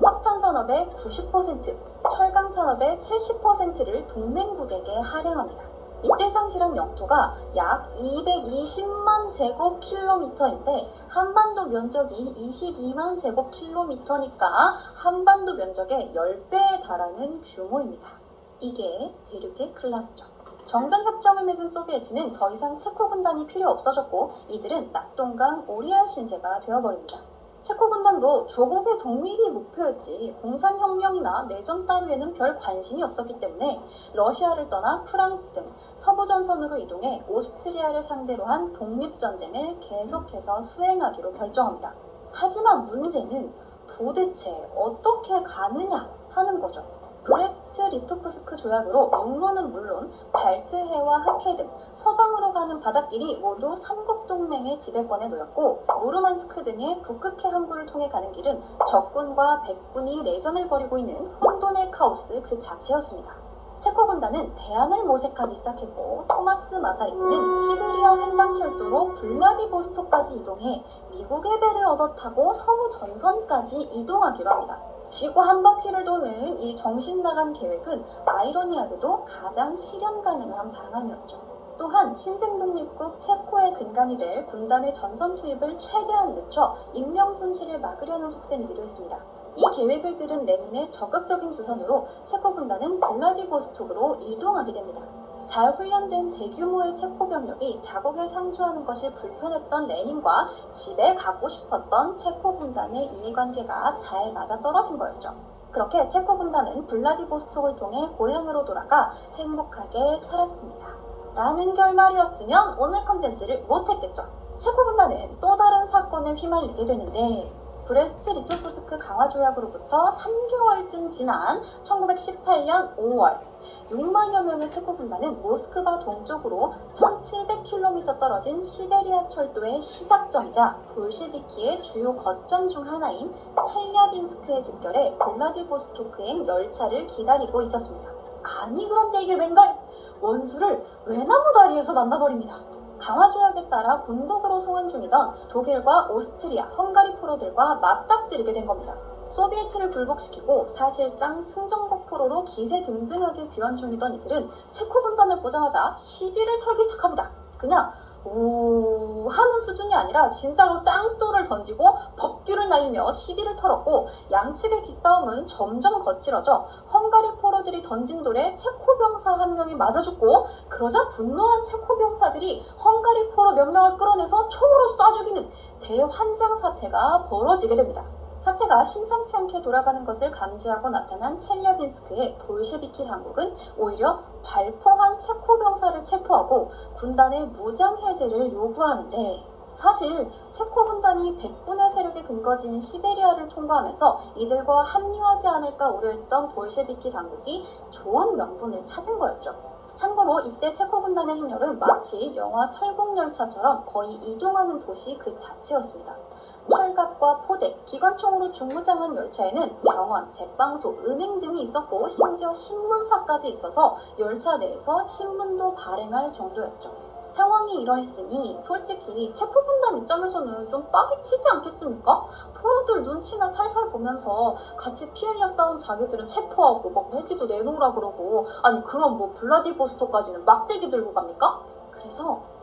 석탄 산업의 90%, 철강 산업의 70%를 동맹국에게 할애합니다. 이때 상실한 영토가 약 220만 제곱킬로미터인데 한반도 면적이 22만 제곱킬로미터니까 한반도 면적의 10배에 달하는 규모입니다. 이게 대륙의 클라스죠. 정전협정을 맺은 소비에트는 더 이상 체코 군단이 필요 없어졌고 이들은 낙동강 오리알 신세가 되어버립니다. 체코 군단도 조국의 독립이 목표였지 공산혁명이나 내전 따위에는 별 관심이 없었기 때문에 러시아를 떠나 프랑스 등 서부 전선으로 이동해 오스트리아를 상대로 한 독립전쟁을 계속해서 수행하기로 결정합니다. 하지만 문제는 도대체 어떻게 가느냐 하는 거죠. 브레스트 리토프스크 조약으로 육로는 물론 발트해와 흑해 등 서방으로 가는 바닷길이 모두 삼국 동맹의 지배권에 놓였고, 무르만스크 등의 북극해 항구를 통해 가는 길은 적군과 백군이 내전을 벌이고 있는 혼돈의 카오스 그 자체였습니다. 체코 군단은 대안을 모색하기 시작했고, 토마스 마사리크는 시베리아 횡단철도로 블라디보스토크까지 이동해 미국의 배를 얻어 타고 서부 전선까지 이동하기로 합니다. 지구 한 바퀴를 도는 이 정신나간 계획은 아이러니하게도 가장 실현 가능한 방안이었죠. 또한 신생독립국 체코의 근간이 될 군단의 전선 투입을 최대한 늦춰 인명 손실을 막으려는 속셈이기도 했습니다. 이 계획을 들은 레닌의 적극적인 주선으로 체코 군단은 블라디보스톡으로 이동하게 됩니다. 잘 훈련된 대규모의 체코 병력이 자국에 상주하는 것이 불편했던 레닌과 집에 가고 싶었던 체코 군단의 이해관계가 잘 맞아떨어진 거였죠. 그렇게 체코 군단은 블라디보스톡을 통해 고향으로 돌아가 행복하게 살았습니다. 라는 결말이었으면 오늘 컨텐츠를 못했겠죠. 체코 군단은 또 다른 사건에 휘말리게 되는데, 브레스트 리토프스크 강화 조약으로부터 3개월쯤 지난 1918년 5월 6만여 명의 체코 군단은 모스크바 동쪽으로 1700km 떨어진 시베리아 철도의 시작점이자 볼셰비키의 주요 거점 중 하나인 첼랴빈스크에 집결해 블라디보스토크행 열차를 기다리고 있었습니다. 아니 그런데 이게 웬걸? 원수를 외나무 다리에서 만나버립니다. 강화조약에 따라 본국으로 송환 중이던 독일과 오스트리아, 헝가리 포로들과 맞닥뜨리게 된 겁니다. 소비에트를 굴복시키고 사실상 승전국 포로로 기세등등하게 귀환 중이던 이들은 체코 군단을 보자마자 시비를 털기 시작합니다. 그냥 우 하는 수준이 아니라 진짜로 짱돌을 던지고 법규를 날리며 시비를 털었고, 양측의 기싸움은 점점 거칠어져 헝가리 포로들이 던진 돌에 체코 병사 한 명이 맞아 죽고, 그러자 분노한 체코 병사들이 헝가리 포로 몇 명을 끌어내서 총으로 쏴 죽이는 대환장 사태가 벌어지게 됩니다. 사태가 심상치 않게 돌아가는 것을 감지하고 나타난 첼랴빈스크의 볼셰비키 당국은 오히려 발포한 체코 병사를 체포하고 군단의 무장 해제를 요구하는데, 사실 체코 군단이 백군의 세력이 근거지인 시베리아를 통과하면서 이들과 합류하지 않을까 우려했던 볼셰비키 당국이 좋은 명분을 찾은 거였죠. 참고로 이때 체코 군단의 행렬은 마치 영화 설국열차처럼 거의 이동하는 도시 그 자체였습니다. 철갑과 포대, 기관총으로 중무장한 열차에는 병원, 제빵소, 은행 등이 있었고, 심지어 신문사까지 있어서 열차 내에서 신문도 발행할 정도였죠. 상황이 이러했으니 솔직히 체코 군단 입장에서는 좀 빡이 치지 않겠습니까? 포로들 눈치나 살살 보면서 같이 피 흘려 싸운 자기들은 체포하고 막 무기도 내놓으라 그러고, 아니 그럼 뭐 블라디보스토크까지는 막대기 들고 갑니까? 그래서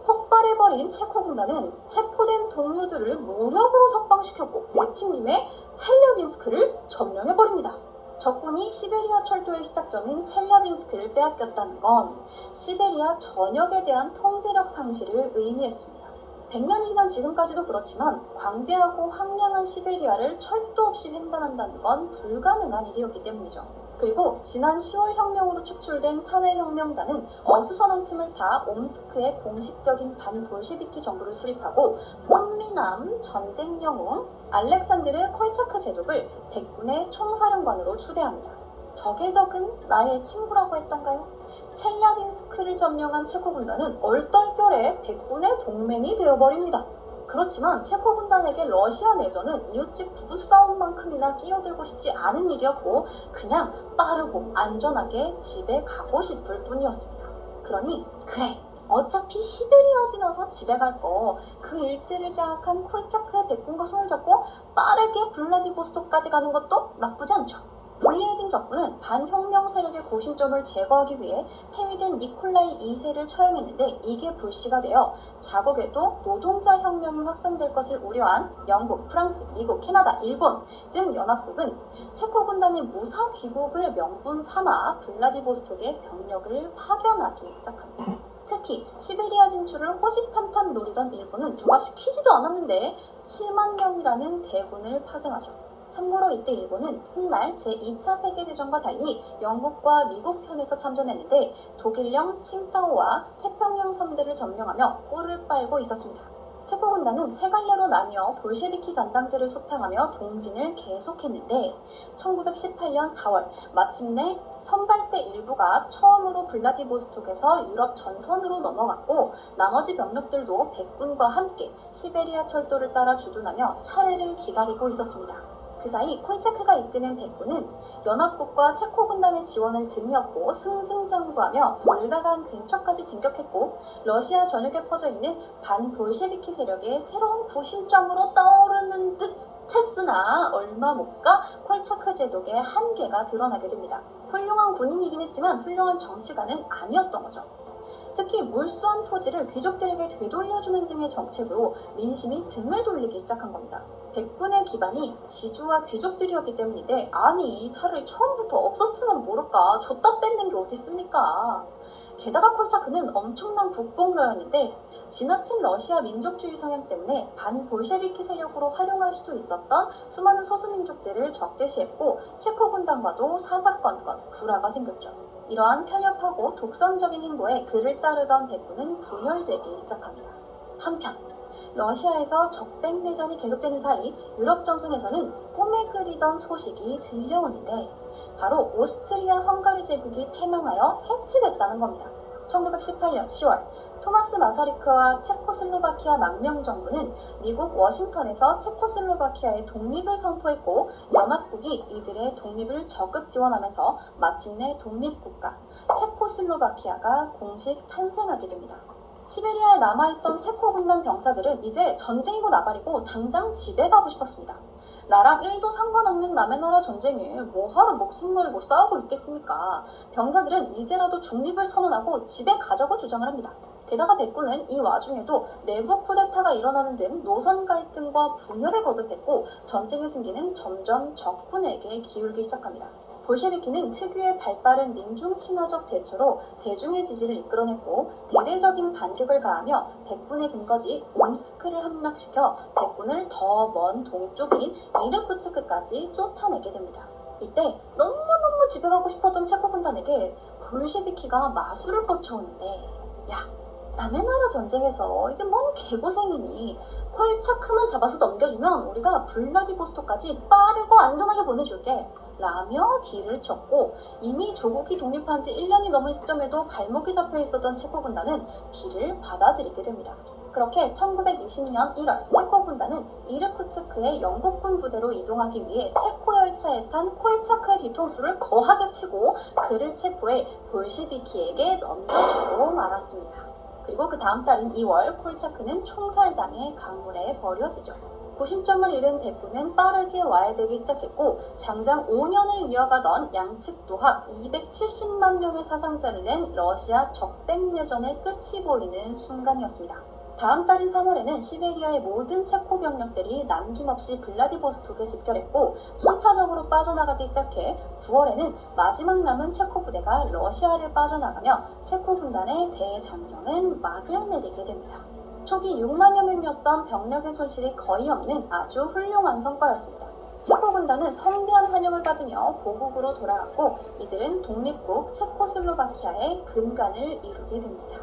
폭발해버린 체코 군단은 체포된 동료들을 무력으로 석방시켰고, 배치님의 첼랴빈스크를 점령해버립니다. 적군이 시베리아 철도의 시작점인 첼랴빈스크를 빼앗겼다는 건 시베리아 전역에 대한 통제력 상실을 의미했습니다. 100년이 지난 지금까지도 그렇지만 광대하고 황량한 시베리아를 철도 없이 횡단한다는 건 불가능한 일이었기 때문이죠. 그리고 지난 10월 혁명으로 축출된 사회혁명단은 어수선한 틈을 타 옴스크의 공식적인 반볼셰비키 정부를 수립하고, 꽃미남 전쟁 영웅 알렉산드르 콜차크 제독을 백군의 총사령관으로 추대합니다. 적의 적은 나의 친구라고 했던가요? 첼랴빈스크를 점령한 체코 군단은 얼떨결에 백군의 동맹이 되어버립니다. 그렇지만 체코 군단에게 러시아 내전은 이웃집 부부싸움만큼이나 끼어들고 싶지 않은 일이었고, 그냥 빠르고 안전하게 집에 가고 싶을 뿐이었습니다. 그러니 그래, 어차피 시베리아 지나서 집에 갈 거 그 일들을 장악한 콜차크의 백군과 손을 잡고 빠르게 블라디보스토크까지 가는 것도 나쁘지 않죠. 불리해진 적군은 반혁명 세력의 구심점을 제거하기 위해 폐위된 니콜라이 2세를 처형했는데, 이게 불씨가 되어 자국에도 노동자 혁명이 확산될 것을 우려한 영국, 프랑스, 미국, 캐나다, 일본 등 연합국은 체코 군단의 무사 귀국을 명분 삼아 블라디보스톡에 병력을 파견하기 시작합니다. 특히 시베리아 진출을 호시탐탐 노리던 일본은 누가 시키지도 않았는데 7만 명이라는 대군을 파견하죠. 참고로 이때 일본은 훗날 제2차 세계대전과 달리 영국과 미국 편에서 참전했는데 독일령 칭다오와 태평양 섬들을 점령하며 꿀을 빨고 있었습니다. 체코 군단은 세 갈래로 나뉘어 볼셰비키 잔당들을 소탕하며 동진을 계속했는데 1918년 4월 마침내 선발대 일부가 처음으로 블라디보스톡에서 유럽 전선으로 넘어갔고 나머지 병력들도 백군과 함께 시베리아 철도를 따라 주둔하며 차례를 기다리고 있었습니다. 그 사이 콜차크가 이끄는 백군은 연합국과 체코 군단의 지원을 등이었고 승승장구하며 볼가강 근처까지 진격했고 러시아 전역에 퍼져있는 반볼셰비키 세력의 새로운 구심점으로 떠오르는 듯 했으나 얼마 못 가 콜차크 제독의 한계가 드러나게 됩니다. 훌륭한 군인이긴 했지만 훌륭한 정치가는 아니었던 거죠. 특히 몰수한 토지를 귀족들에게 되돌려주는 등의 정책으로 민심이 등을 돌리기 시작한 겁니다. 백군의 기반이 지주와 귀족들이었기 때문인데 아니 차라리 처음부터 없었으면 모를까 줬다 뺏는 게 어디 있습니까? 게다가 콜차크는 엄청난 국뽕러였는데 지나친 러시아 민족주의 성향 때문에 반볼셰비키 세력으로 활용할 수도 있었던 수많은 소수민족들을 적대시했고 체코 군단과도 사사건건 불화가 생겼죠. 이러한 편협하고 독선적인 행보에 그를 따르던 백군은 분열되기 시작합니다. 한편 러시아에서 적백내전이 계속되는 사이 유럽 정선에서는 꿈에 그리던 소식이 들려오는데 바로 오스트리아 헝가리 제국이 패망하여 해체됐다는 겁니다. 1918년 10월 토마스 마사리크와 체코슬로바키아 망명정부는 미국 워싱턴에서 체코슬로바키아의 독립을 선포했고 연합국이 이들의 독립을 적극 지원하면서 마침내 독립국가 체코슬로바키아가 공식 탄생하게 됩니다. 시베리아에 남아있던 체코 군단 병사들은 이제 전쟁이고 나발이고 당장 집에 가고 싶었습니다. 나랑 1도 상관없는 남의 나라 전쟁에 뭐하러 목숨 걸고 싸우고 있겠습니까? 병사들은 이제라도 중립을 선언하고 집에 가자고 주장을 합니다. 게다가 백군은 이 와중에도 내부 쿠데타가 일어나는 등 노선 갈등과 분열을 거듭했고 전쟁의 승기는 점점 적군에게 기울기 시작합니다. 볼셰비키는 특유의 발빠른 민중 친화적 대처로 대중의 지지를 이끌어냈고 대대적인 반격을 가하며 백군의 근거지 옴스크를 함락시켜 백군을 더 먼 동쪽인 이르쿠츠크까지 쫓아내게 됩니다. 이때 너무너무 집에 가고 싶었던 체코 군단에게 볼셰비키가 마술을 뻗쳐오는데 야, 남의 나라 전쟁에서 이게 뭔 개고생이니 콜차크만 잡아서 넘겨주면 우리가 블라디보스토크까지 빠르고 안전하게 보내줄게 라며 딜을 쳤고 이미 조국이 독립한 지 1년이 넘은 시점에도 발목이 잡혀 있었던 체코 군단은 딜을 받아들이게 됩니다. 그렇게 1920년 1월 체코 군단은 이르쿠츠크의 영국군 부대로 이동하기 위해 체코 열차에 탄 콜차크의 뒤통수를 거하게 치고 그를 체포해 볼셰비키에게 넘겨주고 말았습니다. 그리고 그 다음 달인 2월 콜차크는 총살당해 강물에 버려지죠. 구심점을 잃은 백군은 빠르게 와해되기 시작했고 장장 5년을 이어가던 양측 도합 270만 명의 사상자를 낸 러시아 적백내전의 끝이 보이는 순간이었습니다. 다음 달인 3월에는 시베리아의 모든 체코 병력들이 남김없이 블라디보스톡에 집결했고 순차적으로 빠져나가기 시작해 9월에는 마지막 남은 체코 부대가 러시아를 빠져나가며 체코 군단의 대장정은 막을 내리게 됩니다. 초기 6만여 명이었던 병력의 손실이 거의 없는 아주 훌륭한 성과였습니다. 체코 군단은 성대한 환영을 받으며 고국으로 돌아갔고 이들은 독립국 체코슬로바키아의 근간을 이루게 됩니다.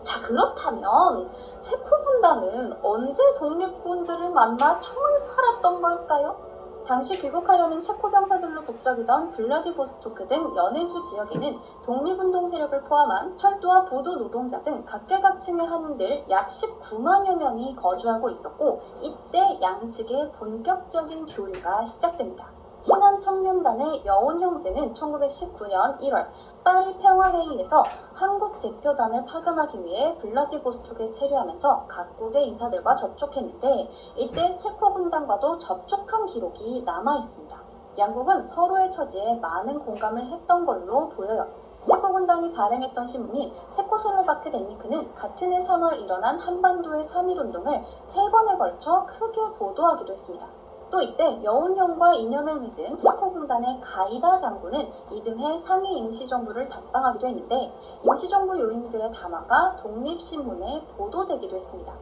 자, 그렇다면 체코 군단은 언제 독립군들을 만나 총을 팔았던 걸까요? 당시 귀국하려는 체코 병사들로 북적이던 블라디보스토크 등 연해주 지역에는 독립운동 세력을 포함한 철도와 부도 노동자 등 각계각층의 한인들 약 19만여 명이 거주하고 있었고 이때 양측의 본격적인 교류가 시작됩니다. 친한 청년단의 여운 형제는 1919년 1월 파리 평화회의에서 한국 대표단을 파견하기 위해 블라디보스톡에 체류하면서 각국의 인사들과 접촉했는데 이때 체코 군단과도 접촉한 기록이 남아있습니다. 양국은 서로의 처지에 많은 공감을 했던 걸로 보여요. 체코 군단이 발행했던 신문인 체코슬로바크 덴니크는 같은 해 3월 일어난 한반도의 3.1운동을 3번에 걸쳐 크게 보도하기도 했습니다. 또 이때 여운형과 인연을 맺은 체코 군단의 가이다 장군은 이듬해 상해 임시정부를 답방하기도 했는데 임시정부 요인들의 담화가 독립신문에 보도되기도 했습니다.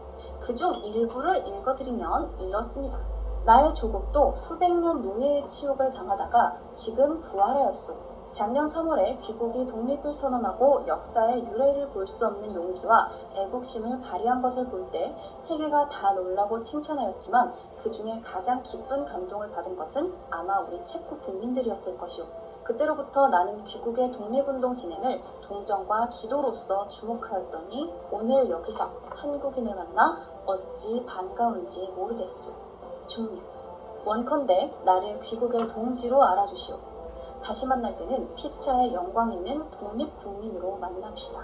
그중 일부를 읽어드리면 이렇습니다. 나의 조국도 수백 년 노예의 치욕을 당하다가 지금 부활하였소. 작년 3월에 귀국이 독립을 선언하고 역사의 유래를 볼 수 없는 용기와 애국심을 발휘한 것을 볼 때 세계가 다 놀라고 칭찬하였지만 그 중에 가장 기쁜 감동을 받은 것은 아마 우리 체코 국민들이었을 것이오. 그때로부터 나는 귀국의 독립운동 진행을 동정과 기도로서 주목하였더니 오늘 여기서 한국인을 만나 어찌 반가운지 모르겠소. 중립. 원컨대 나를 귀국의 동지로 알아주시오. 다시 만날 때는 피차의 영광 있는 독립국민으로 만납시다.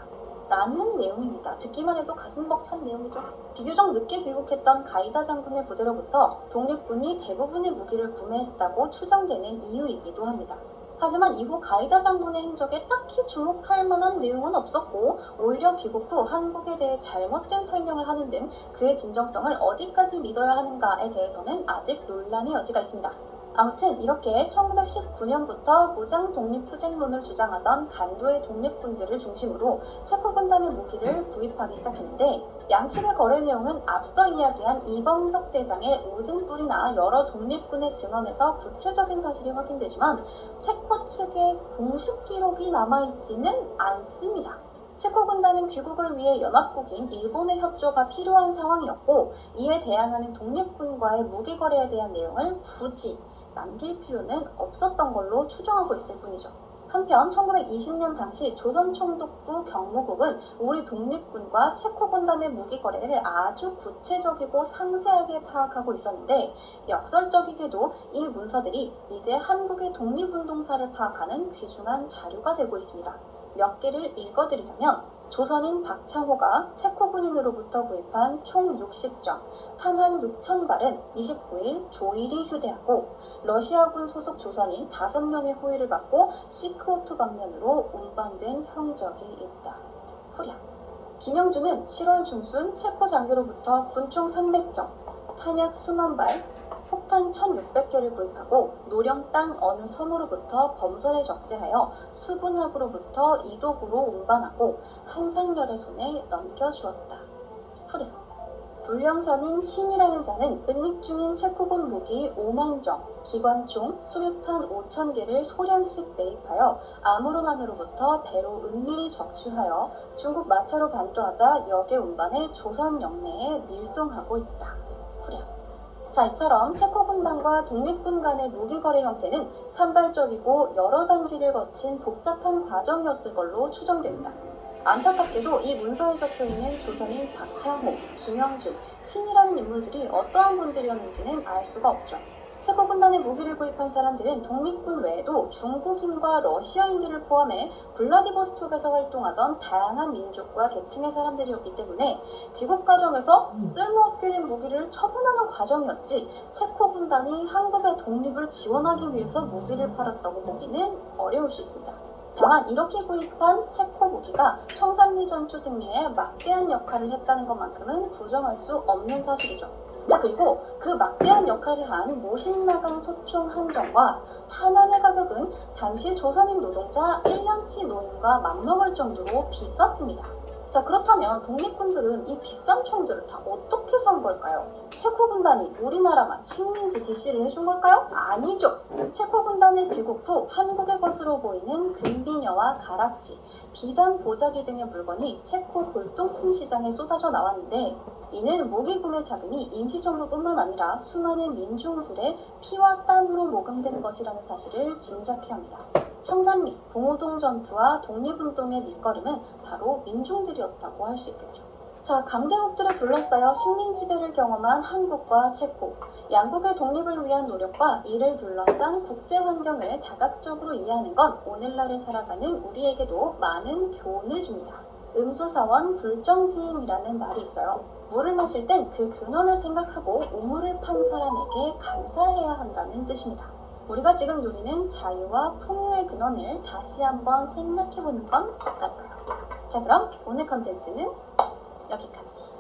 라는 내용입니다. 듣기만 해도 가슴 벅찬 내용이죠. 비교적 늦게 귀국했던 가이다 장군의 부대로부터 독립군이 대부분의 무기를 구매했다고 추정되는 이유이기도 합니다. 하지만 이후 가이다 장군의 행적에 딱히 주목할 만한 내용은 없었고 오히려 귀국 후 한국에 대해 잘못된 설명을 하는 등 그의 진정성을 어디까지 믿어야 하는가에 대해서는 아직 논란의 여지가 있습니다. 아무튼 이렇게 1919년부터 무장 독립투쟁론을 주장하던 간도의 독립군들을 중심으로 체코 군단의 무기를 구입하기 시작했는데 양측의 거래 내용은 앞서 이야기한 이범석 대장의 우등불이나 여러 독립군의 증언에서 구체적인 사실이 확인되지만 체코 측의 공식 기록이 남아있지는 않습니다. 체코 군단은 귀국을 위해 연합국인 일본의 협조가 필요한 상황이었고 이에 대항하는 독립군과의 무기 거래에 대한 내용을 굳이 남길 필요는 없었던 걸로 추정하고 있을 뿐이죠. 한편 1920년 당시 조선총독부 경무국은 우리 독립군과 체코 군단의 무기 거래를 아주 구체적이고 상세하게 파악하고 있었는데 역설적이게도 이 문서들이 이제 한국의 독립운동사를 파악하는 귀중한 자료가 되고 있습니다. 몇 개를 읽어드리자면 조선인 박창호가 체코 군인으로부터 구입한 총 60정, 탄환 6,000발은 29일 조일이 휴대하고 러시아군 소속 조선인 5명의 호위를 받고 시크오트 방면으로 운반된 형적이 있다. 후랴. 김영준은 7월 중순 체코 장교로부터 군총 300정, 탄약 수만 발, 폭탄 1,600개를 구입하고 노령 땅 어느 섬으로부터 범선에 적재하여 수군학으로부터 이독으로 운반하고 한상렬의 손에 넘겨주었다. 후랴. 불령선인 신이라는 자는 은닉 중인 체코군 무기 5만 정, 기관총, 수류탄 5,000개를 소량씩 매입하여 아무르만으로부터 배로 은밀히 적출하여 중국 마차로 반도하자 역에 운반해 조선 영내에 밀송하고 있다. 후랴. 자, 이처럼 체코 군단과 독립군 간의 무기 거래 형태는 산발적이고 여러 단계를 거친 복잡한 과정이었을 걸로 추정됩니다. 안타깝게도 이 문서에 적혀있는 조선인 박창호, 김영준, 신이라는 인물들이 어떠한 분들이었는지는 알 수가 없죠. 체코 군단의 무기를 구입한 사람들은 독립군 외에도 중국인과 러시아인들을 포함해 블라디보스톡에서 활동하던 다양한 민족과 계층의 사람들이었기 때문에 귀국 과정에서 쓸모없게 된 무기를 처분하는 과정이었지 체코 군단이 한국의 독립을 지원하기 위해서 무기를 팔았다고 보기는 어려울 수 있습니다. 다만 이렇게 구입한 체코 무기가 청산리 전투 승리에 막대한 역할을 했다는 것만큼은 부정할 수 없는 사실이죠. 자, 그리고 그 막대한 역할을 한 모신나강 소총 한 정과 탄환의 가격은 당시 조선인 노동자 1년치 노임과 맞먹을 정도로 비쌌습니다. 자, 그렇다면 독립군들은 이 비싼 총들을 다 어떻게 산 걸까요? 체코 군단이 우리나라만 식민지 DC를 해준 걸까요? 아니죠. 체코 군단의 귀국 후 한국의 것으로 보이는 금비녀와 가락지, 비단 보자기 등의 물건이 체코 골동품 시장에 쏟아져 나왔는데 이는 무기 구매 자금이 임시정부뿐만 아니라 수많은 민중들의 피와 땀으로 모금된 것이라는 사실을 짐작해야 합니다. 청산리, 봉오동 전투와 독립운동의 밑거름은 바로 민중들이었다고 할 수 있겠죠. 자, 강대국들에 둘러싸여 식민지배를 경험한 한국과 체코, 양국의 독립을 위한 노력과 이를 둘러싼 국제 환경을 다각적으로 이해하는 건 오늘날을 살아가는 우리에게도 많은 교훈을 줍니다. 음수사원 불정지임이라는 말이 있어요. 물을 마실 땐 그 근원을 생각하고 우물을 판 사람에게 감사해야 한다는 뜻입니다. 우리가 지금 누리는 자유와 풍요의 근원을 다시 한번 생각해보는 건 어떨까요? 자, 그럼 오늘 컨텐츠는 여기까지.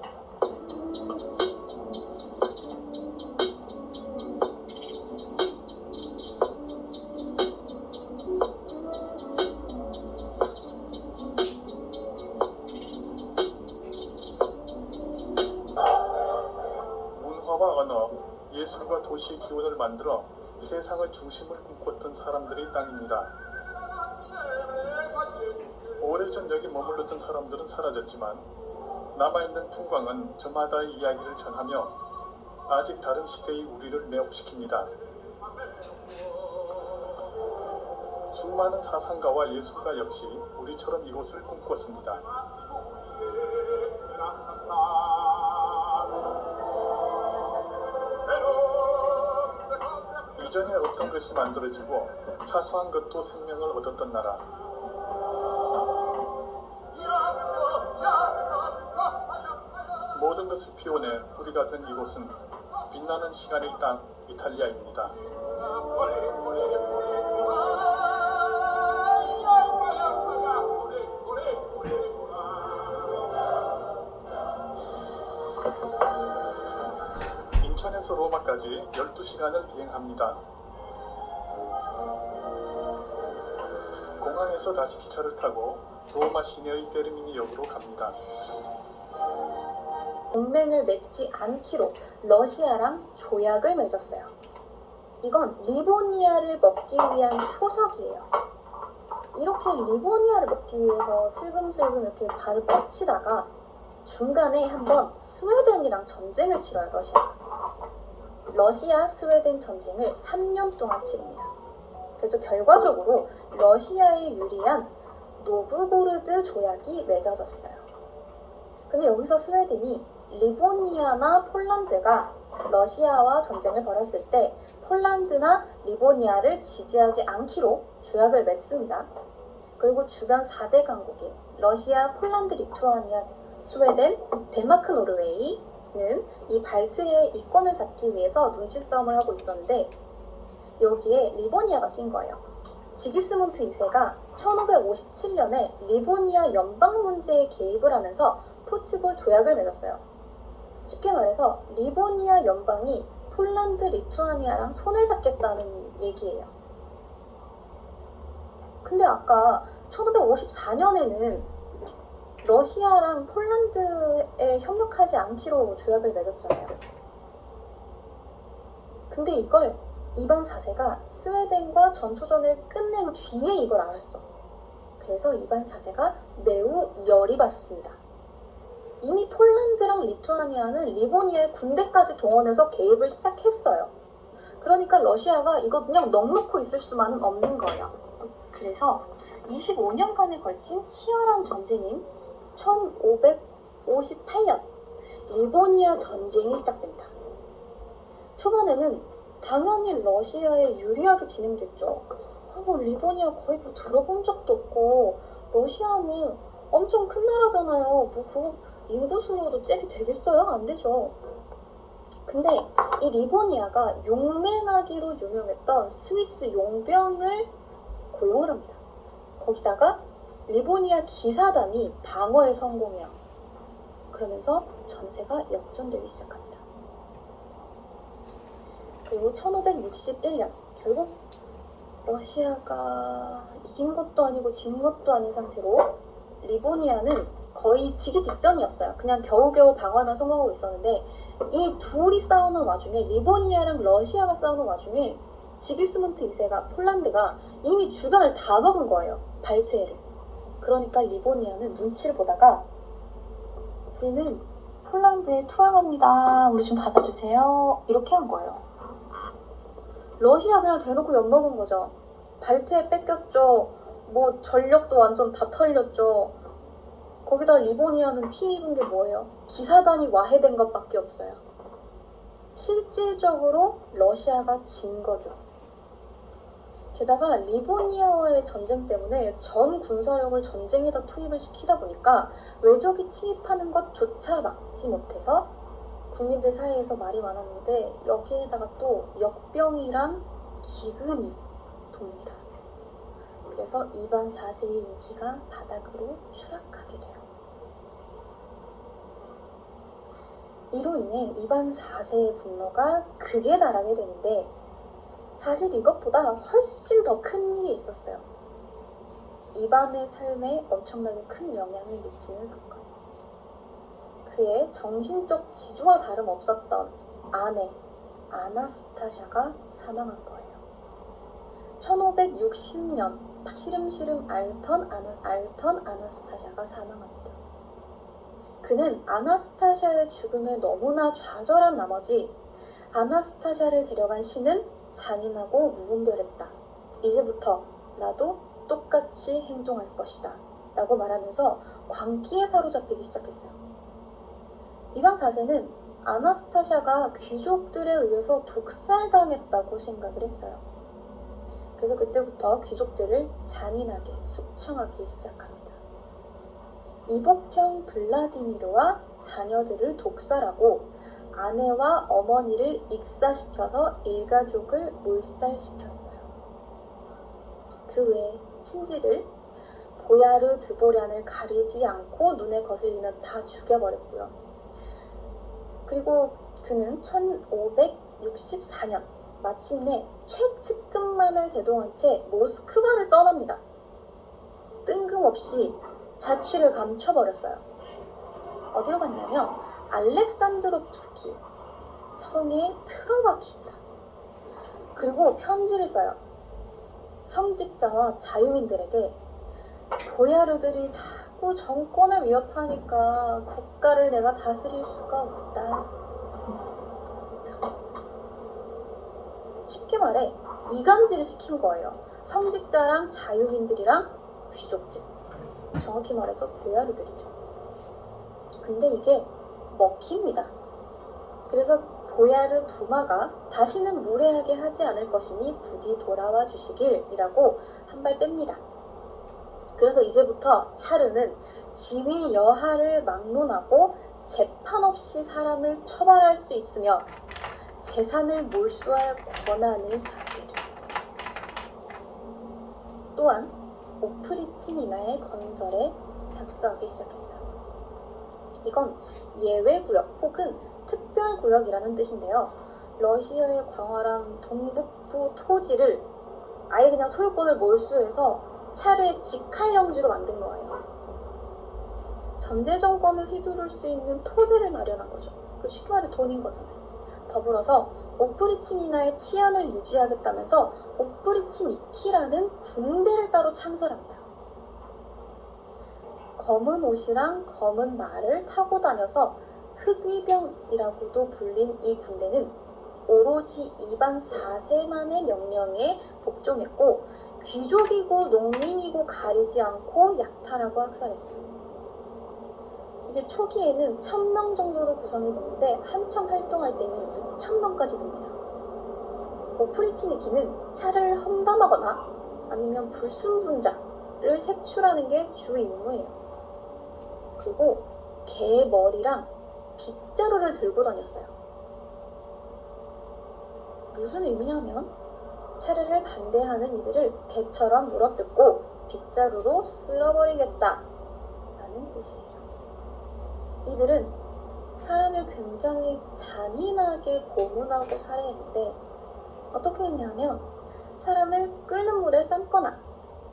기운을 만들어 세상의 중심을 꿈꿨던 사람들의 땅입니다. 오래전 여기 머물렀던 사람들은 사라졌지만 남아있는 풍광은 저마다의 이야기를 전하며 아직 다른 시대의 우리를 매혹시킵니다. 수많은 사상가와 예술가 역시 우리처럼 이곳을 꿈꿨습니다. 이전에 어떤 것이 만들어지고 사소한 것도 생명을 얻었던 나라. 모든 것을 피워내 뿌리가 된 이곳은 빛나는 시간의 땅 이탈리아입니다. 인천에서 로마까지 12시간을 비행합니다. 공항에서 다시 기차를 타고 로마 시내의 테르미니 역으로 갑니다. 동맹을 맺지 않기로 러시아랑 조약을 맺었어요. 이건 리보니아를 먹기 위한 효석이에요. 이렇게 리보니아를 먹기 위해서 슬금슬금 이렇게 발을 뻗치다가 중간에 한번 스웨덴이랑 전쟁을 치러요, 러시아가. 러시아 스웨덴 전쟁을 3년 동안 치릅니다. 그래서 결과적으로 러시아에 유리한 노브고르드 조약이 맺어졌어요. 근데 여기서 스웨덴이 리보니아나 폴란드가 러시아와 전쟁을 벌였을 때 폴란드나 리보니아를 지지하지 않기로 조약을 맺습니다. 그리고 주변 4대 강국인 러시아, 폴란드, 리투아니아, 스웨덴, 덴마크, 노르웨이는 이 발트해의 이권을 잡기 위해서 눈치 싸움을 하고 있었는데 여기에 리보니아가 낀 거예요. 지기스문트 2세가 1557년에 리보니아 연방 문제에 개입을 하면서 포츠볼 조약을 맺었어요. 쉽게 말해서 리보니아 연방이 폴란드, 리투아니아랑 손을 잡겠다는 얘기예요. 근데 아까 1554년에는 러시아랑 폴란드에 협력하지 않기로 조약을 맺었잖아요. 근데 이걸 이반 4세가 스웨덴과 전초전을 끝낸 뒤에 이걸 알았어. 그래서 이반 4세가 매우 열이 받습니다. 이미 폴란드랑 리투아니아는 리보니아의 군대까지 동원해서 개입을 시작했어요. 그러니까 러시아가 이거 그냥 넋놓고 있을 수만은 없는 거예요. 그래서 25년간에 걸친 치열한 전쟁인 1558년 리보니아 전쟁이 시작됩니다. 초반에는 당연히 러시아에 유리하게 진행됐죠. 뭐 리보니아 거의 뭐 들어본 적도 없고 러시아는 엄청 큰 나라잖아요. 뭐 그거 인구수로도 잽이 되겠어요? 안 되죠. 근데 이 리보니아가 용맹하기로 유명했던 스위스 용병을 고용을 합니다. 거기다가 리보니아 기사단이 방어에 성공해요. 그러면서 전세가 역전되기 시작합니다. 그리고 1561년 결국 러시아가 이긴 것도 아니고 진 것도 아닌 상태로 리보니아는 거의 지기 직전이었어요. 그냥 겨우겨우 방어에만 성공하고 있었는데 이 둘이 싸우는 와중에 리보니아랑 러시아가 싸우는 와중에 지기스문트 2세가 폴란드가 이미 주변을 다 먹은 거예요. 발트해를. 그러니까 리보니아는 눈치를 보다가 우리는 폴란드에 투항합니다. 우리 좀 받아주세요. 이렇게 한 거예요. 러시아 그냥 대놓고 엿먹은 거죠. 발트해 뺏겼죠. 뭐 전력도 완전 다 털렸죠. 거기다 리보니아는 피해 입은 게 뭐예요? 기사단이 와해된 것밖에 없어요. 실질적으로 러시아가 진 거죠. 게다가 리보니아와의 전쟁 때문에 전 군사력을 전쟁에다 투입을 시키다 보니까 외적이 침입하는 것조차 막지 못해서 국민들 사이에서 말이 많았는데 여기에다가 또 역병이랑 기근이 돕니다. 그래서 이반 4세의 인기가 바닥으로 추락하게 돼요. 이로 인해 이반 4세의 분노가 극에 달하게 되는데 사실 이것보다 훨씬 더 큰 일이 있었어요. 이반의 삶에 엄청나게 큰 영향을 미치는 사건. 그의 정신적 지주와 다름없었던 아내 아나스타샤가 사망한 거예요. 1560년 시름시름 앓던 아나스타샤가 사망합니다. 그는 아나스타샤의 죽음에 너무나 좌절한 나머지 아나스타샤를 데려간 신은 잔인하고 무분별했다. 이제부터 나도 똑같이 행동할 것이다. 라고 말하면서 광기에 사로잡히기 시작했어요. 이방 4세는 아나스타샤가 귀족들에 의해서 독살당했다고 생각을 했어요. 그래서 그때부터 귀족들을 잔인하게 숙청하기 시작합니다. 이복형 블라디미르와 자녀들을 독살하고 아내와 어머니를 익사시켜서 일가족을 몰살시켰어요. 그 외에 친지들 보야르 드보란을 가리지 않고 눈에 거슬리면 다 죽여버렸고요. 그리고 그는 1564년 마침내 최측근만을 대동한 채 모스크바를 떠납니다. 뜬금없이 자취를 감춰버렸어요. 어디로 갔냐면 알렉산드롭스키 성에 틀어박힙니다. 그리고 편지를 써요. 성직자와 자유민들에게 보야르들이 자꾸 정권을 위협하니까 국가를 내가 다스릴 수가 없다. 쉽게 말해 이간질을 시킨 거예요. 성직자랑 자유민들이랑 귀족들. 정확히 말해서 보야르들이죠. 근데 이게 먹힙니다. 그래서 보야르 두마가 다시는 무례하게 하지 않을 것이니 부디 돌아와 주시길이라고 한 발 뺍니다. 그래서 이제부터 차르는 지위 여하를 막론하고 재판 없이 사람을 처벌할 수 있으며 재산을 몰수할 권한을 갖게 됩니다. 또한 오프리치니나의 건설에 착수하기 시작했어요. 이건 예외구역 혹은 특별구역이라는 뜻인데요. 러시아의 광활한 동북부 토지를 아예 그냥 소유권을 몰수해서 차르의 직할령지로 만든 거예요. 전제 정권을 휘두를 수 있는 토대를 마련한 거죠. 쉽게 말해 돈인 거잖아요. 더불어서 오프리치니나의 치안을 유지하겠다면서 오프리치니키라는 군대를 따로 창설합니다. 검은 옷이랑 검은 말을 타고 다녀서 흑위병이라고도 불린 이 군대는 오로지 이방 4세만의 명령에 복종했고 귀족이고 농민이고 가리지 않고 약탈하고 학살했어요. 이제 초기에는 1000명 정도로 구성이 됐는데 한참 활동할 때는 6000명까지 됩니다. 오프리치니키는 차를 험담하거나 아니면 불순분자를 색출하는 게 주 임무예요. 그리고 개 머리랑 빗자루를 들고 다녔어요. 무슨 의미냐면 차르를 반대하는 이들을 개처럼 물어뜯고 빗자루로 쓸어버리겠다 라는 뜻이에요. 이들은 사람을 굉장히 잔인하게 고문하고 살해했는데 어떻게 했냐면 사람을 끓는 물에 삶거나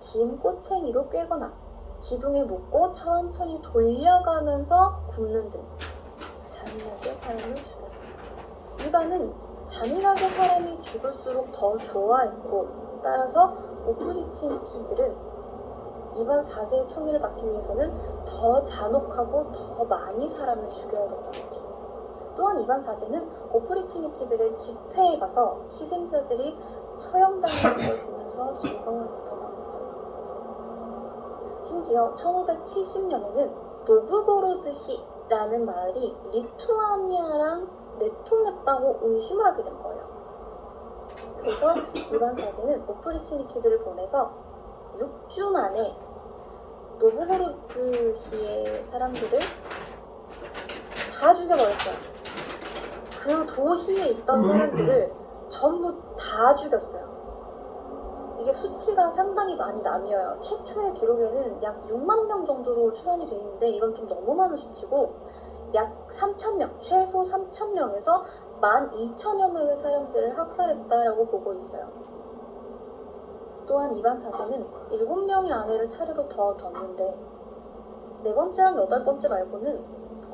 긴 꼬챙이로 꿰거나 기둥에 묶고 천천히 돌려가면서 굽는 등 잔인하게 사람을 죽였어요. 이반은 잔인하게 사람이 죽을수록 더 좋아했고 따라서 오프리치니키들은 이반 4세의 총애를 받기 위해서는 더 잔혹하고 더 많이 사람을 죽여야 됐던 거죠. 또한 이반 4세는 오프리치니키들의 집회에 가서 희생자들이 처형당하는 걸 보면서 즐거워했던 겁니다. 심지어 1570년에는 노브고로드시라는 마을이 리투아니아랑 내통했다고 의심을 하게 된 거예요. 그래서 이반 4세는 오프리치니키들을 보내서 6주 만에 노브고로드시의 사람들을 다 죽여버렸어요. 그 도시에 있던 사람들을 전부 다 죽였어요. 이게 수치가 상당히 많이 나뉘어요. 최초의 기록에는 약 6만 명 정도로 추산이 되어 있는데 이건 좀 너무 많은 수치고 약 3,000명, 최소 3,000명에서 12,000여 명의 사람들을 학살했다라고 보고 있어요. 또한 이반 4세는 7명의 아내를 차례로 더 뒀는데 4번째랑 8번째 말고는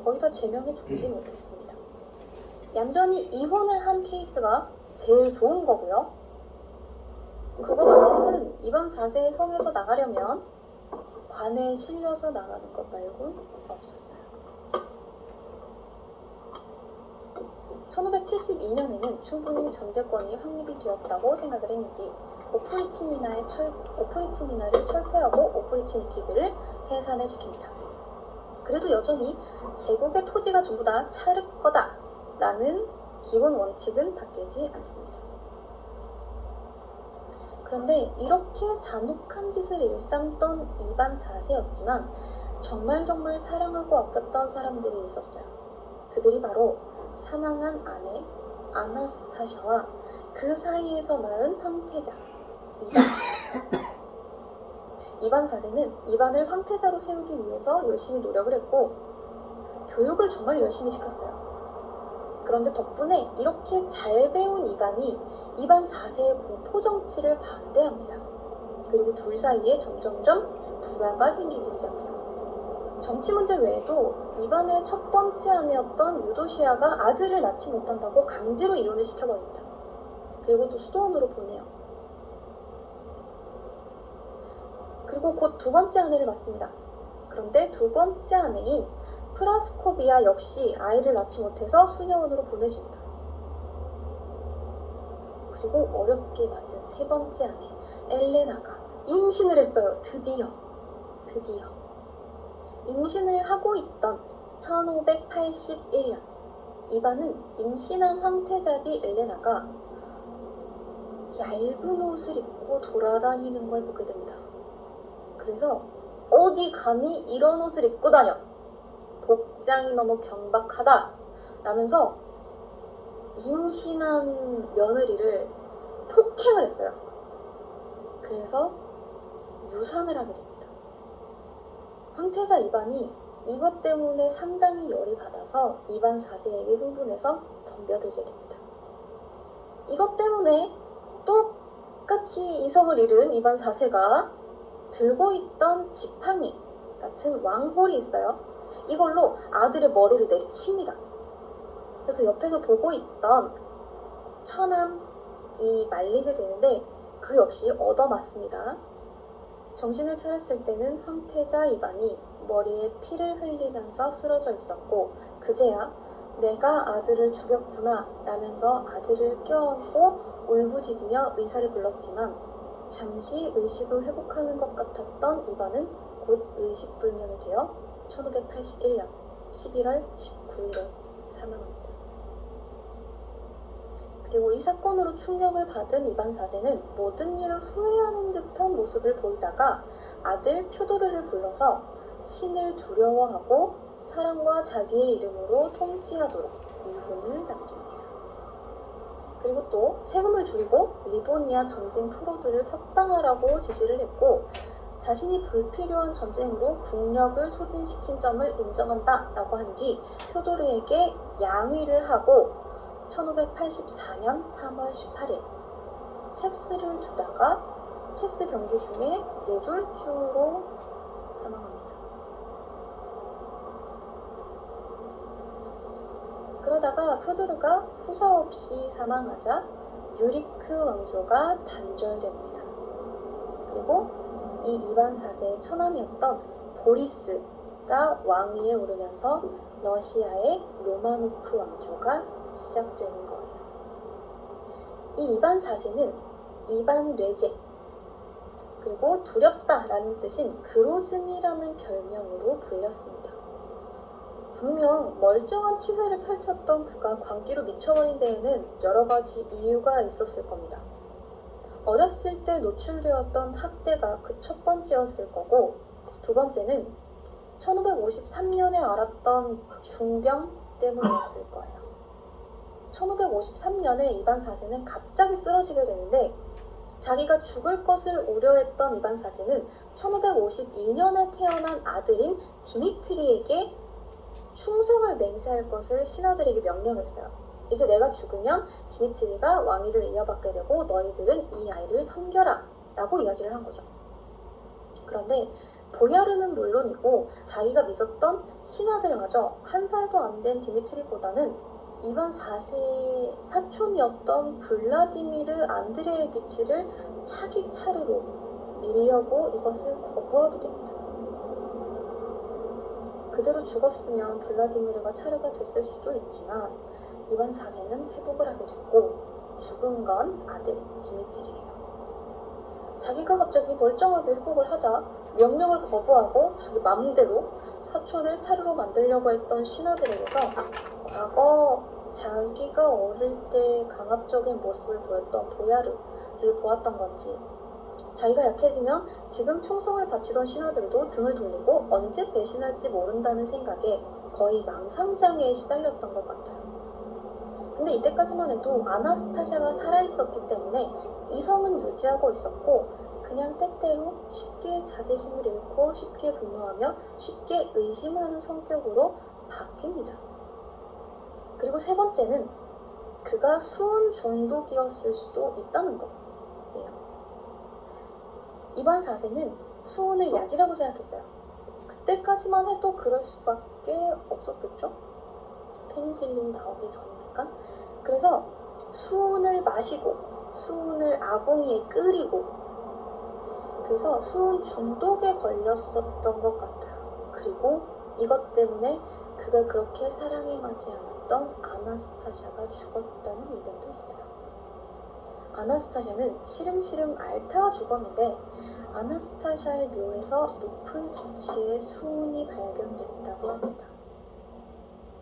거의 다 제명해 죽지 못했습니다. 얌전히 이혼을 한 케이스가 제일 좋은 거고요. 그거 말고는 이반 4세의 성에서 나가려면 관에 실려서 나가는 것 말고는 없었어요. 1572년에는 충분히 전제권이 확립이 되었다고 생각을 했는지 오프리치니나를 철폐하고 오프리치니키드를 해산을 시킵니다. 그래도 여전히 제국의 토지가 전부 다 차르 거다 라는 기본 원칙은 바뀌지 않습니다. 그런데 이렇게 잔혹한 짓을 일삼던 이반 4세였지만 정말 사랑하고 아꼈던 사람들이 있었어요. 그들이 바로 사망한 아내 아나스타샤와 그 사이에서 낳은 황태자 이반. 이반 4세는 이반을 황태자로 세우기 위해서 열심히 노력을 했고 교육을 정말 열심히 시켰어요. 그런데 덕분에 이렇게 잘 배운 이반이 이반 4세의 공포 정치를 반대합니다. 그리고 둘 사이에 점점점 불화가 생기기 시작해요. 정치 문제 외에도 이반의 첫 번째 아내였던 유도시아가 아들을 낳지 못한다고 강제로 이혼을 시켜버립니다. 그리고 또 수도원으로 보내요. 그리고 곧 두 번째 아내를 낳습니다. 그런데 두 번째 아내인 프라스코비아 역시 아이를 낳지 못해서 수녀원으로 보내집니다. 그리고 어렵게 맞은 세 번째 아내 엘레나가 임신을 했어요. 드디어. 임신을 하고 있던 1581년 이반은 임신한 황태자비 엘레나가 얇은 옷을 입고 돌아다니는 걸 보게 됩니다. 그래서 어디 감히 이런 옷을 입고 다녀? 복장이 너무 경박하다 라면서 임신한 며느리를 폭행을 했어요. 그래서 유산을 하게 됩니다. 황태자 이반이 이것 때문에 상당히 열이 받아서 이반 4세에게 흥분해서 덤벼들게 됩니다. 이것 때문에 똑같이 이성을 잃은 이반 4세가 들고 있던 지팡이 같은 왕홀이 있어요. 이걸로 아들의 머리를 내리칩니다. 그래서 옆에서 보고 있던 처남이 말리게 되는데 그 역시 얻어맞습니다. 정신을 차렸을 때는 황태자 이반이 머리에 피를 흘리면서 쓰러져 있었고 그제야 내가 아들을 죽였구나 라면서 아들을 껴안고 울부짖으며 의사를 불렀지만 잠시 의식을 회복하는 것 같았던 이반은 곧 의식불명이 되어 1581년 11월 19일에 사망합니다. 그리고 이 사건으로 충격을 받은 이반 4세는 모든 일을 후회하는 듯한 모습을 보이다가 아들 퓨도르를 불러서 신을 두려워하고 사랑과 자기의 이름으로 통치하도록 유훈을 남깁니다. 그리고 또 세금을 줄이고 리보니아 전쟁 프로들을 석방하라고 지시를 했고 자신이 불필요한 전쟁으로 국력을 소진시킨 점을 인정한다 라고 한 뒤 퓨도르에게 양위를 하고 1584년 3월 18일 체스를 두다가 체스 경기 중에 뇌졸중으로 사망합니다. 그러다가 퓨도르가 후사 없이 사망하자 유리크 왕조가 단절됩니다. 그리고 이 이반 4세의 처남이었던 보리스가 왕위에 오르면서 러시아의 로마노프 왕조가 시작되는 거예요. 이 이반 4세는 이반 뇌제 그리고 두렵다라는 뜻인 그로즈니라는 별명으로 불렸습니다. 분명 멀쩡한 치세를 펼쳤던 그가 광기로 미쳐버린 데에는 여러 가지 이유가 있었을 겁니다. 어렸을 때 노출되었던 학대가 그 첫 번째였을 거고 두 번째는 1553년에 알았던 중병 때문이었을 거예요. 1553년에 이반 4세는 갑자기 쓰러지게 되는데 자기가 죽을 것을 우려했던 이반 4세는 1552년에 태어난 아들인 디미트리에게 충성을 맹세할 것을 신하들에게 명령했어요. 이제 내가 죽으면 디미트리가 왕위를 이어받게 되고 너희들은 이 아이를 섬겨라 라고 이야기를 한 거죠. 그런데 보야르는 물론이고 자기가 믿었던 신하들마저 한 살도 안 된 디미트리보다는 이반 4세의 사촌이었던 블라디미르 안드레예비치를 차기 차르로 밀려고 이것을 거부하게 됩니다. 그대로 죽었으면 블라디미르가 차르가 됐을 수도 있지만 이반 4세는 회복을 하게 됐고 죽은 건 아들 디미트리예요. 자기가 갑자기 멀쩡하게 회복을 하자 명령을 거부하고 자기 맘대로 사촌을 차르로 만들려고 했던 신하들에게서 과거 자기가 어릴 때 강압적인 모습을 보였던 보야르를 보았던 건지 자기가 약해지면 지금 충성을 바치던 신하들도 등을 돌리고 언제 배신할지 모른다는 생각에 거의 망상장애에 시달렸던 것 같아요. 근데 이때까지만 해도 아나스타샤가 살아있었기 때문에 이성은 유지하고 있었고 그냥 때때로 쉽게 자제심을 잃고 쉽게 분노하며 쉽게 의심하는 성격으로 바뀝니다. 그리고 세 번째는 그가 수은 중독이었을 수도 있다는 거예요. 이반 4세는 수은을 약이라고 생각했어요. 그때까지만 해도 그럴 수밖에 없었겠죠? 페니실린 나오기 전이니까. 그래서 수은을 마시고 수은을 아궁이에 끓이고 그래서 수은 중독에 걸렸었던 것 같아요. 그리고 이것 때문에 그가 그렇게 사랑해하지 않았던 아나스타샤가 죽었다는 의견도 있어요. 아나스타샤는 시름시름 앓다가 죽었는데 아나스타샤의 묘에서 높은 수치의 수은이 발견됐다고 합니다.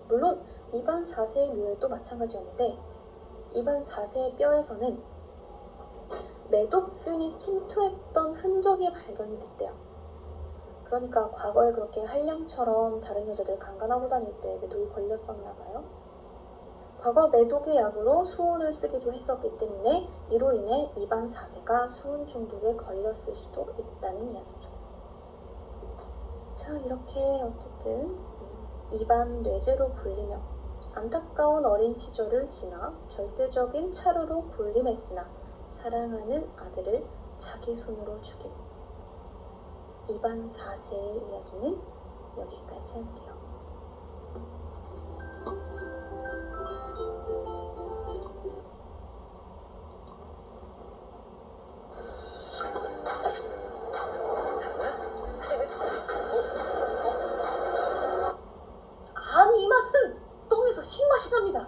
물론 이반 4세의 묘에도 마찬가지였는데 이반 4세의 뼈에서는 매독균이 침투했던 흔적이 발견이 됐대요. 그러니까 과거에 그렇게 한량처럼 다른 여자들 강간하고 다닐 때 매독이 걸렸었나 봐요. 과거 매독의 약으로 수은을 쓰기도 했었기 때문에 이로 인해 이반 4세가 수은 중독에 걸렸을 수도 있다는 이야기죠. 자, 이렇게 어쨌든 이반 뇌제로 불리며 안타까운 어린 시절을 지나 절대적인 차르로 군림했으나 사랑하는 아들을 자기 손으로 죽인 이반 4세의 이야기는 여기까지 할게요. 아니 이 맛은 똥에서 신맛이 납니다.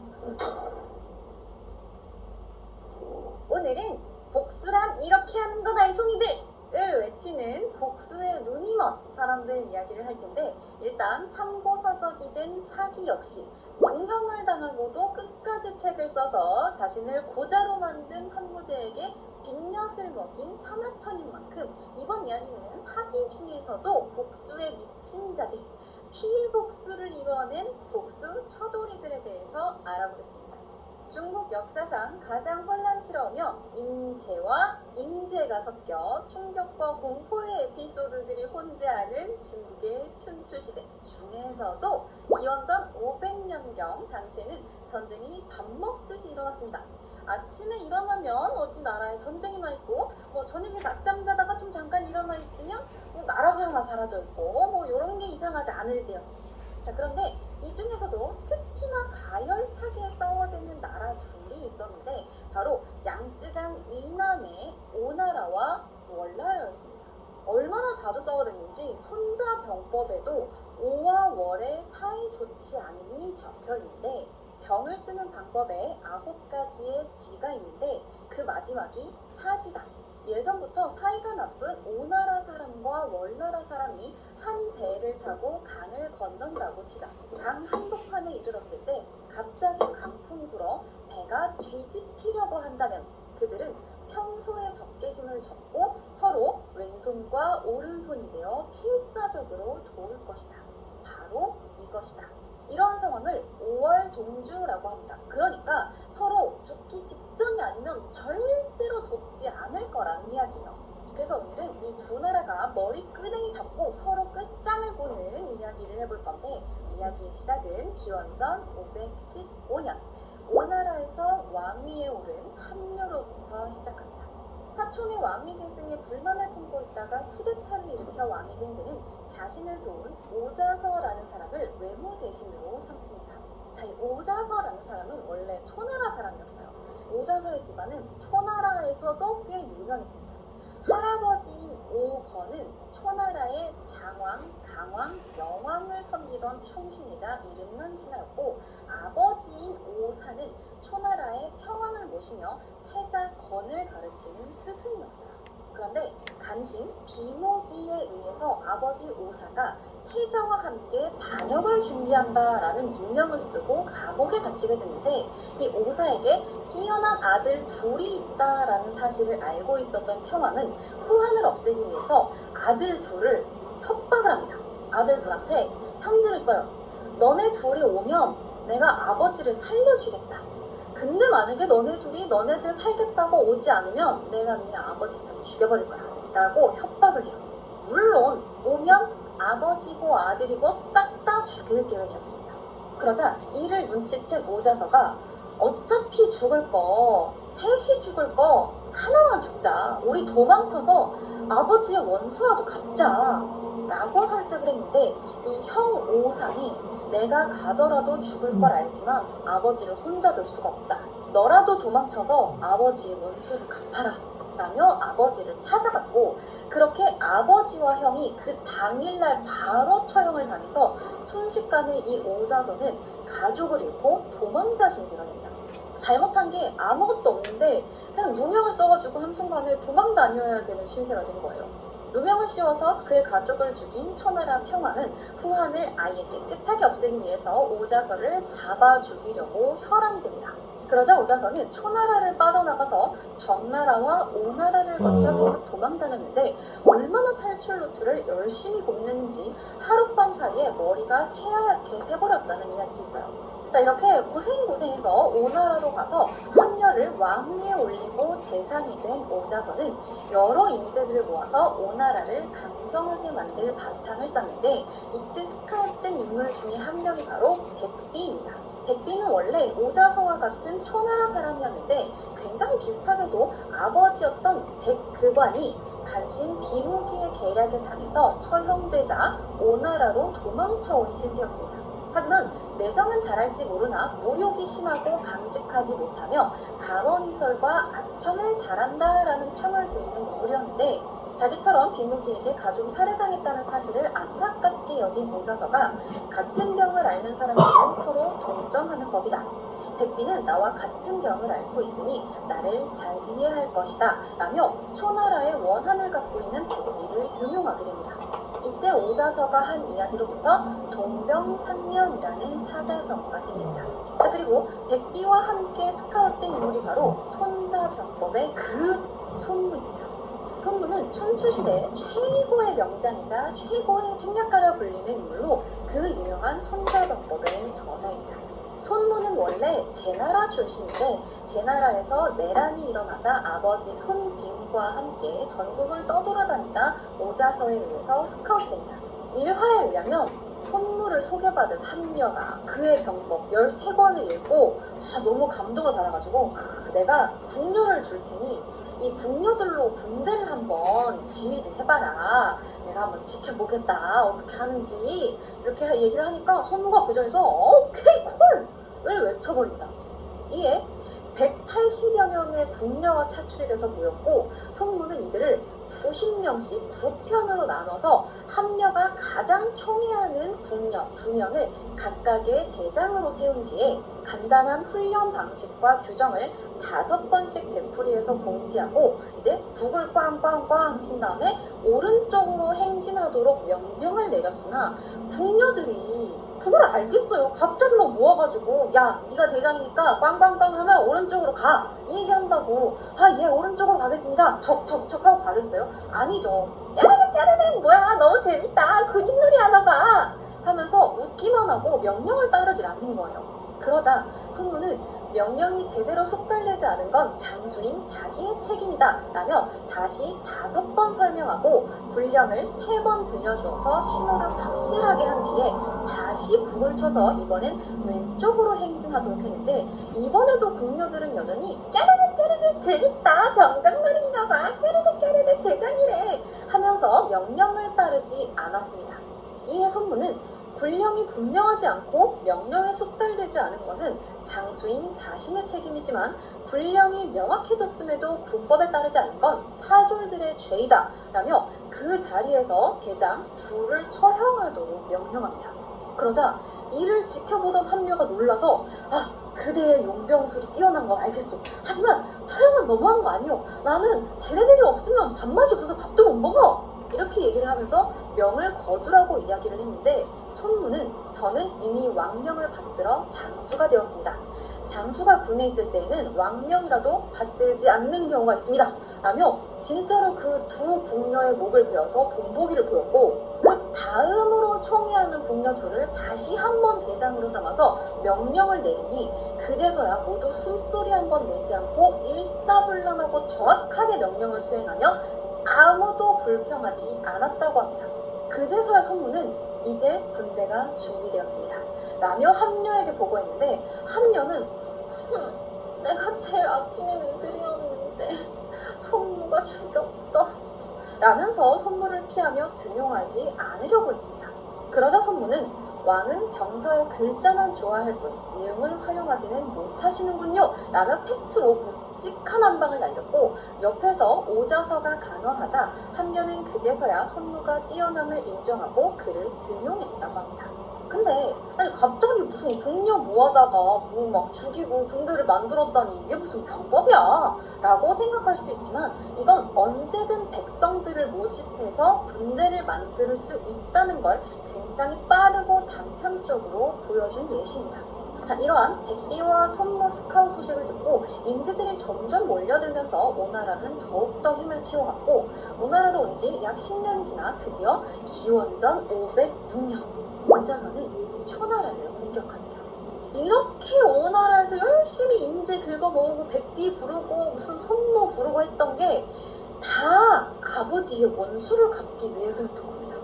오늘은 복수란 이렇게 하는 거다 이송이들을 외치는 복수의 눈이 먼 사람들 이야기를 할 텐데 일단 참고서적이 된 사기 역시 중형을 당하고도 끝까지 책을 써서 자신을 고자로 만든 한무제에게 뒷엿을 먹인 사마천인 만큼 이번 이야기는 사기 중에서도 복수에 미친 자들 피해 복수를 이뤄낸 복수 처돌이들에 대해서 알아보겠습니다. 중국 역사상 가장 혼란스러우며 인재와 인재가 섞여 충격과 공포의 에피소드들이 혼재하는 중국의 춘추시대 중에서도 기원전 500년경 당시에는 전쟁이 밥 먹듯이 일어났습니다. 아침에 일어나면 어디 나라에 전쟁이 나 있고 저녁에 낮잠 자다가 좀 잠깐 일어나 있으면 나라가 하나 사라져 있고 이런 게 이상하지 않을 때였지. 자, 그런데 이 중에서도 특히나 가열차게 싸워대는 나라 둘이 있었는데 바로 양쯔강 이남의 오나라와 월나라였습니다. 얼마나 자주 싸워댔는지 손자병법에도 오와 월의 사이 좋지 않음이 적혀있는데 병을 쓰는 방법에 9가지의 지가 있는데 그 마지막이 사지다. 예전부터 사이가 나쁜 오나라 사람과 월나라 사람이 한 배를 타고 강을 건넌다고 치자. 강 한복판에 이르렀을 때 갑자기 강풍이 불어 배가 뒤집히려고 한다면 그들은 평소에 적개심을 접고 서로 왼손과 오른손이 되어 필사적으로 도울 것이다. 바로 이것이다. 이러한 상황을 5월 동주라고 합니다. 그러니까 서로 죽기 직전이 아니면 절대로 돕지 않을 거라는 이야기예요. 그래서 오늘은 이 두 나라가 머리 끄댕이 잡고 서로 끝장을 보는 이야기를 해볼 건데 이야기의 시작은 기원전 515년 오나라에서 왕위에 오른 함료로부터 시작합니다. 사촌의 왕위 계승에 불만을 품고 있다가 쿠데타를 일으켜 왕이 된 그는 자신을 도운 오자서라는 사람을 외모 대신으로 삼습니다. 자, 이 오자서라는 사람은 원래 초나라 사람이었어요. 오자서의 집안은 초나라에서도 꽤 유명했습니다. 할아버지인 오건은 초나라의 장왕, 강왕, 영왕을 섬기던 충신이자 이름난 신하였고, 아버지인 오사는 초나라의 평왕을 모시며 태자 건을 가르치는 스승이었어요. 그런데 간신 비모기에 의해서 아버지 오사가 태자와 함께 반역을 준비한다라는 유명을 쓰고 감옥에 갇히게 됐는데, 이 오사에게 뛰어난 아들 둘이 있다라는 사실을 알고 있었던 평왕은 후한을 없애기 위해서 아들 둘을 협박을 합니다. 아들 둘한테 편지를 써요. 너네 둘이 오면 내가 아버지를 살려주겠다. 근데 만약에 너네 둘이 너네들 살겠다고 오지 않으면 내가 너네 아버지 다 죽여버릴 거야 라고 협박을 해요. 물론 오면 아버지고 아들이고 싹 다 죽일 계획이었습니다. 그러자 이를 눈치챈 오자서가 어차피 죽을 거, 셋이 죽을 거 하나만 죽자. 우리 도망쳐서 아버지의 원수라도 갚자 라고 설득을 했는데, 이 형 오상이 내가 가더라도 죽을 걸 알지만 아버지를 혼자 둘 수가 없다. 너라도 도망쳐서 아버지의 원수를 갚아라 라며 아버지를 찾아갔고, 그렇게 아버지와 형이 그 당일날 바로 처형을 당해서 순식간에 이 오자서는 가족을 잃고 도망자 신세가 됩니다. 잘못한 게 아무것도 없는데 그냥 누명을 써가지고 한순간에 도망 다녀야 되는 신세가 된 거예요. 누명을 씌워서 그의 가족을 죽인 초나라 평왕은 후한을 아예 깨끗하게 없애기 위해서 오자서를 잡아 죽이려고 혈안이 됩니다. 그러자 오자서는 초나라를 빠져나가서 정나라와 오나라를 거쳐 계속 도망다녔는데, 얼마나 탈출 루트를 열심히 곱는지 하룻밤 사이에 머리가 새하얗게 새버렸다는 이야기도 있어요. 자, 이렇게 고생해서 오나라로 가서 함녀를 왕위에 올리고 재상이 된 오자서는 여러 인재들을 모아서 오나라를 강성하게 만들 바탕을 쌓는데, 이때 스카웃된 인물 중에 한 명이 바로 백비입니다. 백비는 원래 오자서와 같은 초나라 사람이었는데, 굉장히 비슷하게도 아버지였던 백그관이 간신 비무기의 계략에 당해서 처형되자 오나라로 도망쳐온 신세였습니다. 하지만 내정은 잘할지 모르나 무욕이 심하고 강직하지 못하며 가언이설과 아첨을 잘한다라는 평을 듣는 인물이었는데, 자기처럼 비무기에게 가족이 살해당했다는 사실을 안타깝게 여긴 오자서가 같은 병을 앓는 사람들은 서로 동정하는 법이다. 백비는 나와 같은 병을 앓고 있으니 나를 잘 이해할 것이다 라며 초나라의 원한을 갖고 있는 백비를 등용하게 됩니다. 이때 오자서가 한 이야기로부터 동병상련이라는 사자성어가 생깁니다. 자, 그리고 백비와 함께 스카웃된 인물이 바로 손자병법의 그 손무입니다. 손무는 춘추시대 최고의 명장이자 최고의 책략가라 불리는 인물로 그 유명한 손자병법의 저자입니다. 손무는 원래 제나라 출신인데, 제나라에서 내란이 일어나자 아버지 손빙과 함께 전국을 떠돌아다니다 오자서에 의해서 스카웃이 됩니다. 일화에 의하면 손무를 소개받은 함녀가 그의 병법 13권을 읽고 너무 감동을 받아가지고 내가 궁녀를 줄 테니 이 궁녀들로 군대를 한번 지휘를 해봐라. 내가 한번 지켜보겠다. 어떻게 하는지 이렇게 얘기를 하니까 손무가 그 자리에서 오케이 콜을 외쳐버립니다. 이에 180여 명의 궁녀가 차출이 돼서 모였고, 손무는 이들을 90명씩 9편으로 나눠서 함녀가 가장 총애하는 궁녀 2명을 각각의 대장으로 세운 뒤에 간단한 훈련 방식과 규정을 5번씩 되풀이해서 공지하고, 이제 북을 꽝꽝꽝 친 다음에 오른쪽으로 행진하도록 명령을 내렸으나 궁녀들이 그걸 알겠어요. 갑자기 막 모아가지고 야 네가 대장이니까 꽝꽝꽝 하면 오른쪽으로 가 이 얘기한다고 예 오른쪽으로 가겠습니다 척척척 하고 가겠어요? 아니죠. 짜르륵 뭐야 너무 재밌다 근육놀이 하나봐 하면서 웃기만 하고 명령을 따르질 않는 거예요. 그러자 손무는 명령이 제대로 속달되지 않은 건 장수인 자기의 책임이다 라며 다시 5번 설명하고 군령을 3번 들려주어서 신호를 확실하게 한 뒤에 다시 북을 쳐서 이번엔 왼쪽으로 행진하도록 했는데, 이번에도 궁녀들은 여전히 까르르 재밌다 병장놀인가봐 까르르 대장이래 하면서 명령을 따르지 않았습니다. 이에 손무는 군령이 분명하지 않고 명령에 숙달되지 않은 것은 장수인 자신의 책임이지만 군령이 명확해졌음에도 군법에 따르지 않는 건 사졸들의 죄이다 라며 그 자리에서 대장 둘을 처형하도록 명령합니다. 그러자 이를 지켜보던 함녀가 놀라서 그대의 용병술이 뛰어난 건 알겠소. 하지만 처형은 너무한 거 아니오. 나는 쟤네들이 없으면 밥맛이 없어서 밥도 못 먹어. 이렇게 얘기를 하면서 명을 거두라고 이야기를 했는데 손무는 저는 이미 왕명을 받들어 장수가 되었습니다. 장수가 군에 있을 때에는 왕명이라도 받들지 않는 경우가 있습니다. 라며 진짜로 그 두 궁녀의 목을 베어서 본보기를 보였고 그 다음으로 총애하는 궁녀 둘을 다시 한번 대장으로 삼아서 명령을 내리니 그제서야 모두 숨소리 한번 내지 않고 일사불란하고 정확하게 명령을 수행하며 아무도 불평하지 않았다고 합니다. 그제서야 손무는 이제 군대가 준비되었습니다 라며 함녀에게 보고했는데 함녀는 내가 제일 아끼는 애들이었는데 손무가 죽였어 라면서 손무를 피하며 등용하지 않으려고 했습니다. 그러자 손무는 왕은 병서의 글자만 좋아할 뿐 내용을 활용하지는 못하시는군요 라며 팩트로 묵직한 한 방을 날렸고 옆에서 오자서가 간언하자 함녀는 그제서야 손무가 뛰어남을 인정하고 그를 등용했다고 합니다. 근데 아니 갑자기 무슨 궁녀 모아다가 뭐 막 죽이고 군대를 만들었다니 이게 무슨 병법이야 라고 생각할 수도 있지만 이건 언제든 백성들을 모집해서 군대를 만들 수 있다는 걸 굉장히 빠르고 단편적으로 보여준 예시입니다. 자, 이러한 백기와 손무 스카웃 소식을 듣고 인재들이 점점 몰려들면서 오나라는 더욱더 힘을 키워갔고 오나라로 온 지 약 10년이 지나 드디어 기원전 506년 오자선은 초나라를 공격합니다. 이렇게 오나라에서 열심히 인재 긁어 모으고 백기 부르고 무슨 손무 부르고 했던 게 다 아버지의 원수를 갚기 위해서였던 겁니다.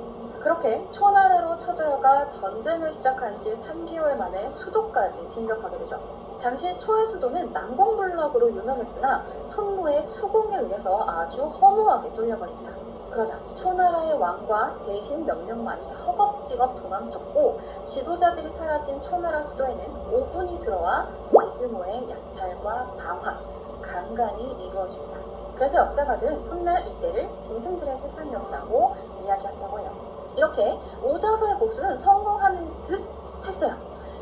그렇게 초나라로 쳐들어가 전쟁을 시작한 지 3개월 만에 수도까지 진격하게 되죠. 당시 초의 수도는 난공불락으로 유명했으나 손무의 수공에 의해서 아주 허무하게 뚫려버립니다. 그러자 초나라의 왕과 대신 명령만이 허겁지겁 도망쳤고 지도자들이 사라진 초나라 수도에는 오군이 들어와 대규모의 약탈과 방화, 강간이 이루어집니다. 그래서 역사가들은 훗날 이때를 짐승들의 세상이었다고 이야기한다고 해요. 이렇게 오자서의 복수는 성공하는 듯 했어요.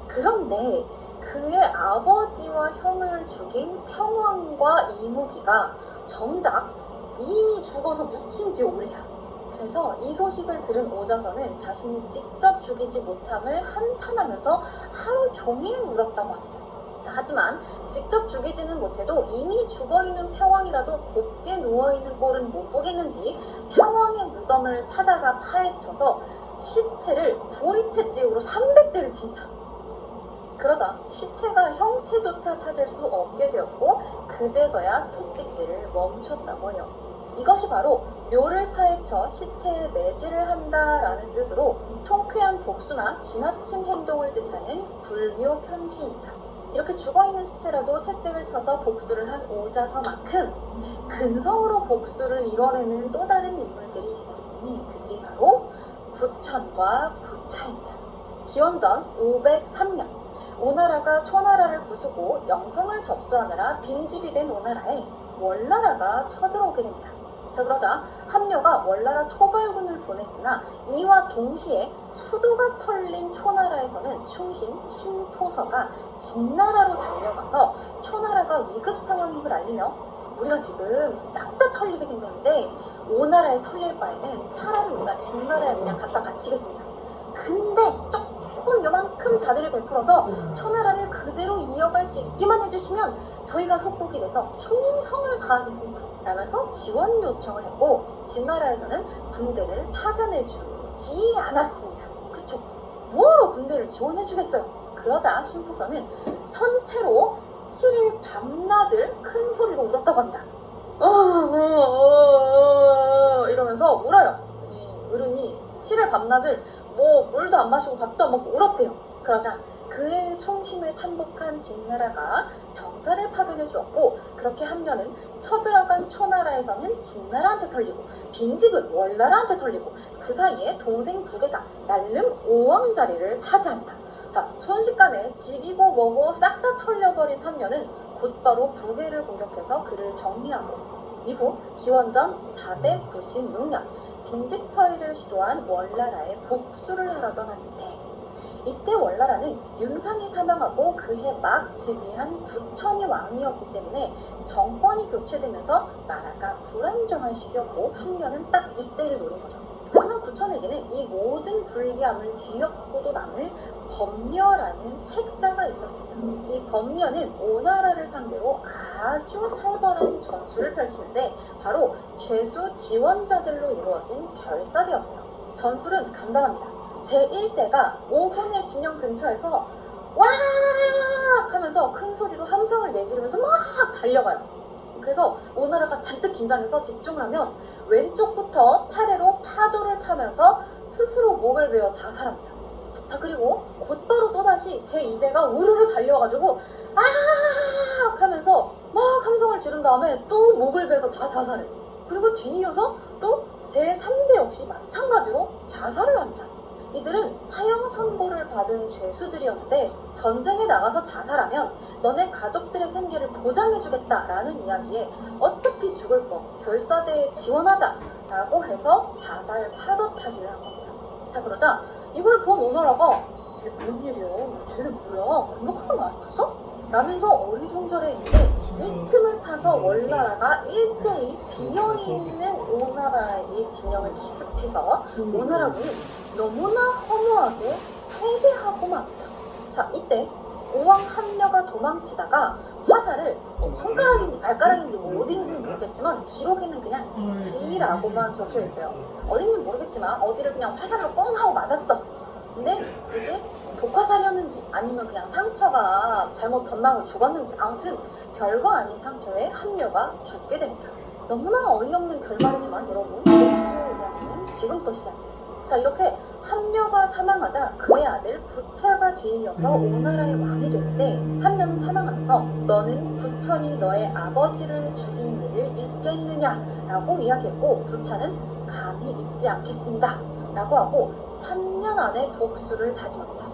그런데 그의 아버지와 형을 죽인 평왕과 이무기가 정작 이미 죽어서 묻힌 지 오래야. 그래서 이 소식을 들은 오자선은 자신이 직접 죽이지 못함을 한탄하면서 하루 종일 울었다고 합니다. 자, 하지만 직접 죽이지는 못해도 이미 죽어있는 평왕이라도 곱게 누워있는 꼴은 못 보겠는지 평왕의 무덤을 찾아가 파헤쳐서 시체를 보리채찍으로 300대를 칩니다. 그러자 시체가 형체조차 찾을 수 없게 되었고 그제서야 채찍질을 멈췄다고 해요. 이것이 바로 묘를 파헤쳐 시체에 매질을 한다라는 뜻으로 통쾌한 복수나 지나친 행동을 뜻하는 불묘 편시입니다. 이렇게 죽어있는 시체라도 채찍을 쳐서 복수를 한 오자서만큼 근성으로 복수를 이뤄내는 또 다른 인물들이 있었으니 그들이 바로 부천과 부차입니다. 기원전 503년 오나라가 초나라를 부수고 영성을 접수하느라 빈집이 된 오나라에 월나라가 쳐들어오게 됩니다. 자, 그러자 함녀가 월나라 토벌군을 보냈으나 이와 동시에 수도가 털린 초나라에서는 충신 신포서가 진나라로 달려가서 초나라가 위급 상황임을 알리며 우리가 지금 싹 다 털리게 생겼는데 오나라에 털릴 바에는 차라리 우리가 진나라에 그냥 갖다 바치겠습니다. 근데 조금 요만큼 자비를 베풀어서 초나라를 그대로 이어갈 수 있기만 해주시면 저희가 속국이 돼서 충성을 다하겠습니다 라면서 지원 요청을 했고 진나라에서는 군대를 파견해주지 않았습니다. 그쵸? 뭐하러 군대를 지원해주겠어요? 그러자 신포서는 선체로 7일 밤낮을 큰 소리로 울었다고 합니다. 이러면서 울어요. 이 어른이 7일 밤낮을 뭐 물도 안 마시고 밥도 안 먹고 울었대요. 그러자 그의 총심을 탐복한 진나라가 병사를 파견해 주었고, 그렇게 함려는 쳐들어간 초나라에서는 진나라한테 털리고 빈집은 월나라한테 털리고, 그 사이에 동생 부계가 날름 오왕 자리를 차지합니다. 자, 순식간에 집이고 뭐고 싹 다 털려버린 함려는 곧바로 부계를 공격해서 그를 정리하고, 이후 기원전 496년 빈집 터이를 시도한 월나라에 복수를 하러 떠났는데, 이때 월나라는 윤상이 사망하고 그해 막 즉위한 구천이 왕이었기 때문에 정권이 교체되면서 나라가 불안정한 시기였고, 함려는 딱 이때를 노린 거죠. 하지만 구천에게는 이 모든 불리함을 뒤엎고도 남을 범려라는 책사가 있었습니다. 이 범려는 오나라를 상대로 아주 살벌한 전술을 펼치는데, 바로 죄수 지원자들로 이루어진 결사대였어요. 전술은 간단합니다. 제1대가 5분의 진영 근처에서 와악 하면서 큰 소리로 함성을 내지르면서 막 달려가요. 그래서 오나라가 잔뜩 긴장해서 집중을 하면 왼쪽부터 차례로 파도를 타면서 스스로 목을 베어 자살합니다. 자, 그리고 곧바로 또다시 제2대가 우르르 달려가지고 아악 하면서 막 함성을 지른 다음에 또 목을 베서 다 자살해요. 그리고 뒤이어서 또 제3대 역시 마찬가지로 자살을 합니다. 이들은 사형 선고를 받은 죄수들이었는데, 전쟁에 나가서 자살하면 너네 가족들의 생계를 보장해주겠다라는 이야기에 어차피 죽을 거 결사대에 지원하자라고 해서 자살 파도타기를 한 겁니다. 자, 그러자 이걸 본 오나라가 이게 뭔 일이야? 쟤는 뭐야? 공격하는 거 안 봤어? 라면서 어리둥절해있는데, 이 틈을 타서 월나라가 일제히 비어있는 오나라의 진영을 기습해서 오나라군이 너무나 허무하게 패배하고 맙니다. 자, 이때 오왕 함려가 도망치다가 화살을 손가락인지 발가락인지 뭐 어딘지는 모르겠지만 기록에는 그냥 지라고만 적혀 있어요. 어딘지 모르겠지만 어디를 그냥 화살로 뻥 하고 맞았어. 근데 이게 독화살이었는지 아니면 그냥 상처가 잘못 덧나고 죽었는지, 아무튼 별거 아닌 상처에 함려가 죽게 됩니다. 너무나 어이없는 결말이지만 여러분, 복수의 이야기는 지금부터 시작해요. 자, 이렇게 함려가 사망하자 그의 아들 부차가 뒤에 이어서 오나라의 왕이 되는데, 함려는 사망하면서 너는 구천이 너의 아버지를 죽인 일을 잊겠느냐 라고 이야기했고, 부차는 감히 잊지 않겠습니다 라고 하고 3년 안에 복수를 다짐합니다.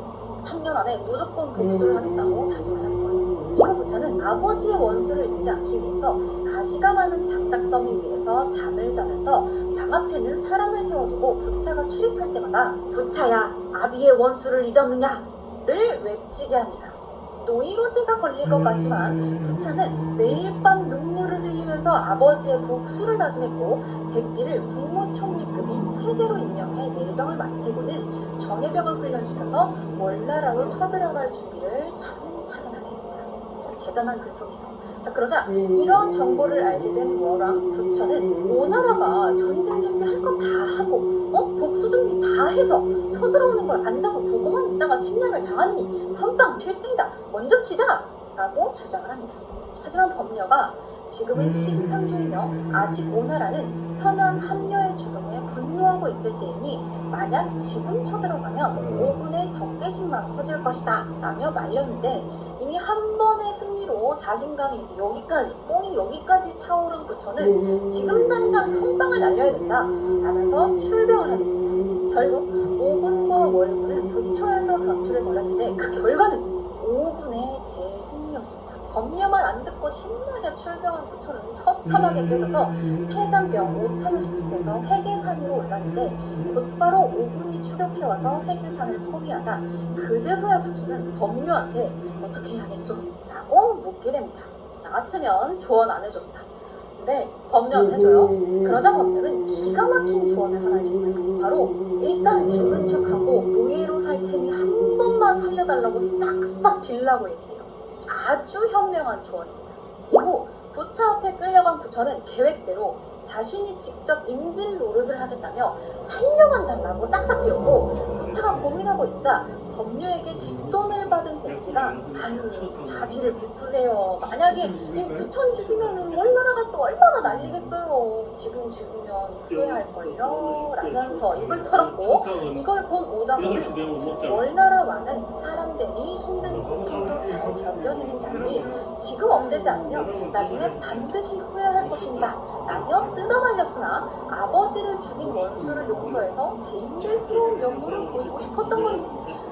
3년 안에 무조건 복수를 하겠다고 다짐을 하는 거예요. 이후 부차는 아버지의 원수를 잊지 않기 위해서 가시가 많은 작작더미 위에서 잠을 자면서 방 앞에는 사람을 세워두고 부차가 출입할 때마다 부차야, 아비의 원수를 잊었느냐를 외치게 합니다. 노이로제가 걸릴 것 같지만 부차는 매일 밤 눈물을 흘리면서 아버지의 복수를 다짐했고, 백비를 국무총리급인 태세로 임명해 내정을 맡기고는 정예병을 훈련시켜서 월나라로 쳐들어갈 준비를 차근차근 하게 됩니다. 자, 대단한 근성이에요. 자, 그러자 이런 정보를 알게 된 월왕 부처는 오나라가 전쟁 준비할 건 다 하고 복수 준비 다 해서 쳐들어오는 걸 앉아서 보고만 있다가 침략을 당하느니 선빵 필승이다, 먼저 치자 라고 주장을 합니다. 하지만 범려가 지금은 시기상조이며 아직 오나라는 선왕 함려의 죽음에 분노하고 있을 때이니 만약 지금 쳐들어가면 5분의 적개심만 커질 것이다 라며 말렸는데, 이미 한 번의 승리로 자신감이 이제 여기까지, 뽕이 여기까지 차오른 부처는 지금 당장 선빵을 날려야 된다 라면서 출병을 하게 됩니다. 결국 오군과 월군은 부초에서 전투를 벌였는데 그 결과는 5군의 대승리였습니다. 범려만 안 듣고 신나게 출병한 부초는 처참하게 깨져서 폐잔병 5천을 수습해서 회계산 위로 올랐는데, 곧바로 5군이 추격해와서 회계산을 포위하자 그제서야 부초는 범려한테 어떻게 해야겠소? 라고 묻게 됩니다. 나 같으면 조언 안 해줬다. 근데 범려는 해줘요. 그러자 범려는 기가 막힌 조언을 하나 해줍니다. 바로 일단 죽은 척하고 노예로 살 테니 한 번만 살려달라고 싹싹 빌라고 얘기해요. 아주 현명한 조언입니다. 이후 부차 앞에 끌려간 부처는 계획대로 자신이 직접 인질 노릇을 하겠다며 살려만 달라고 싹싹 빌었고, 부차가 고민하고 있자 범려에게 뒷돈을 받은 백기가 아유 자비를 베푸세요. 만약에 이 부천 죽이면은 월나라가 또 얼마나 난리겠어요. 지금 죽으면 후회할걸요 라면서 입을 털었고 이걸 본 오장원은 월나라 왕은 사람들이 힘든 고통도 잘 견뎌내는 자들이 지금 없애지 않으면 나중에 반드시 후회할 것입니다 라며 뜯어말렸으나 아버지를 죽인 원수를 용서해서 대인배스러운 면모를 보이고 싶었던 건지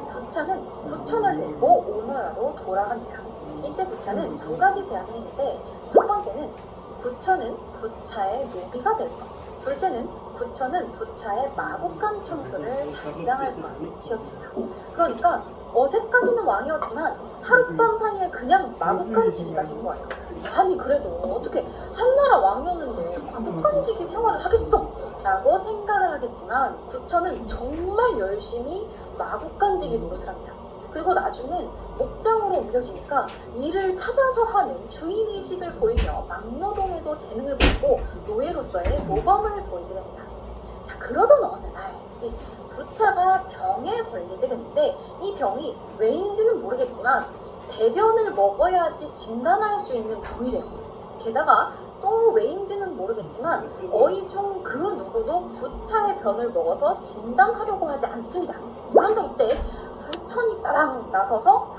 부차는 부천을 데리고 오너라로 돌아갑니다. 이때 부차는 두 가지 제안을 했는데 첫 번째는 부천은 부차의 노비가 될 것, 둘째는 부천은 부차의 마국간 청소를 담당할 것이었습니다. 그러니까 어제까지는 왕이었지만 하룻밤 사이에 그냥 마국간지기가 된 거예요. 아니 그래도 어떻게 한나라 왕이었는데 마국간지기 생활을 하겠어? 라고 생각을 하겠지만 부천은 정말 열심히 마국간지기 노릇을 합니다. 그리고 나중엔 목장으로 옮겨지니까 일을 찾아서 하는 주인의식을 보이며 막노동에도 재능을 보이고 노예로서의 모범을 보이게 됩니다. 자, 그러던 어느 날 이 부차가 병에 걸리게 되는데 이 병이 왜인지는 모르겠지만 대변을 먹어야지 진단할 수 있는 병이래요. 게다가 또 왜인지는 모르겠지만 어이 중 그 누구도 부차의 변을 먹어서 진단하려고 하지 않습니다. 그런데 이때 부천이 따당 나서서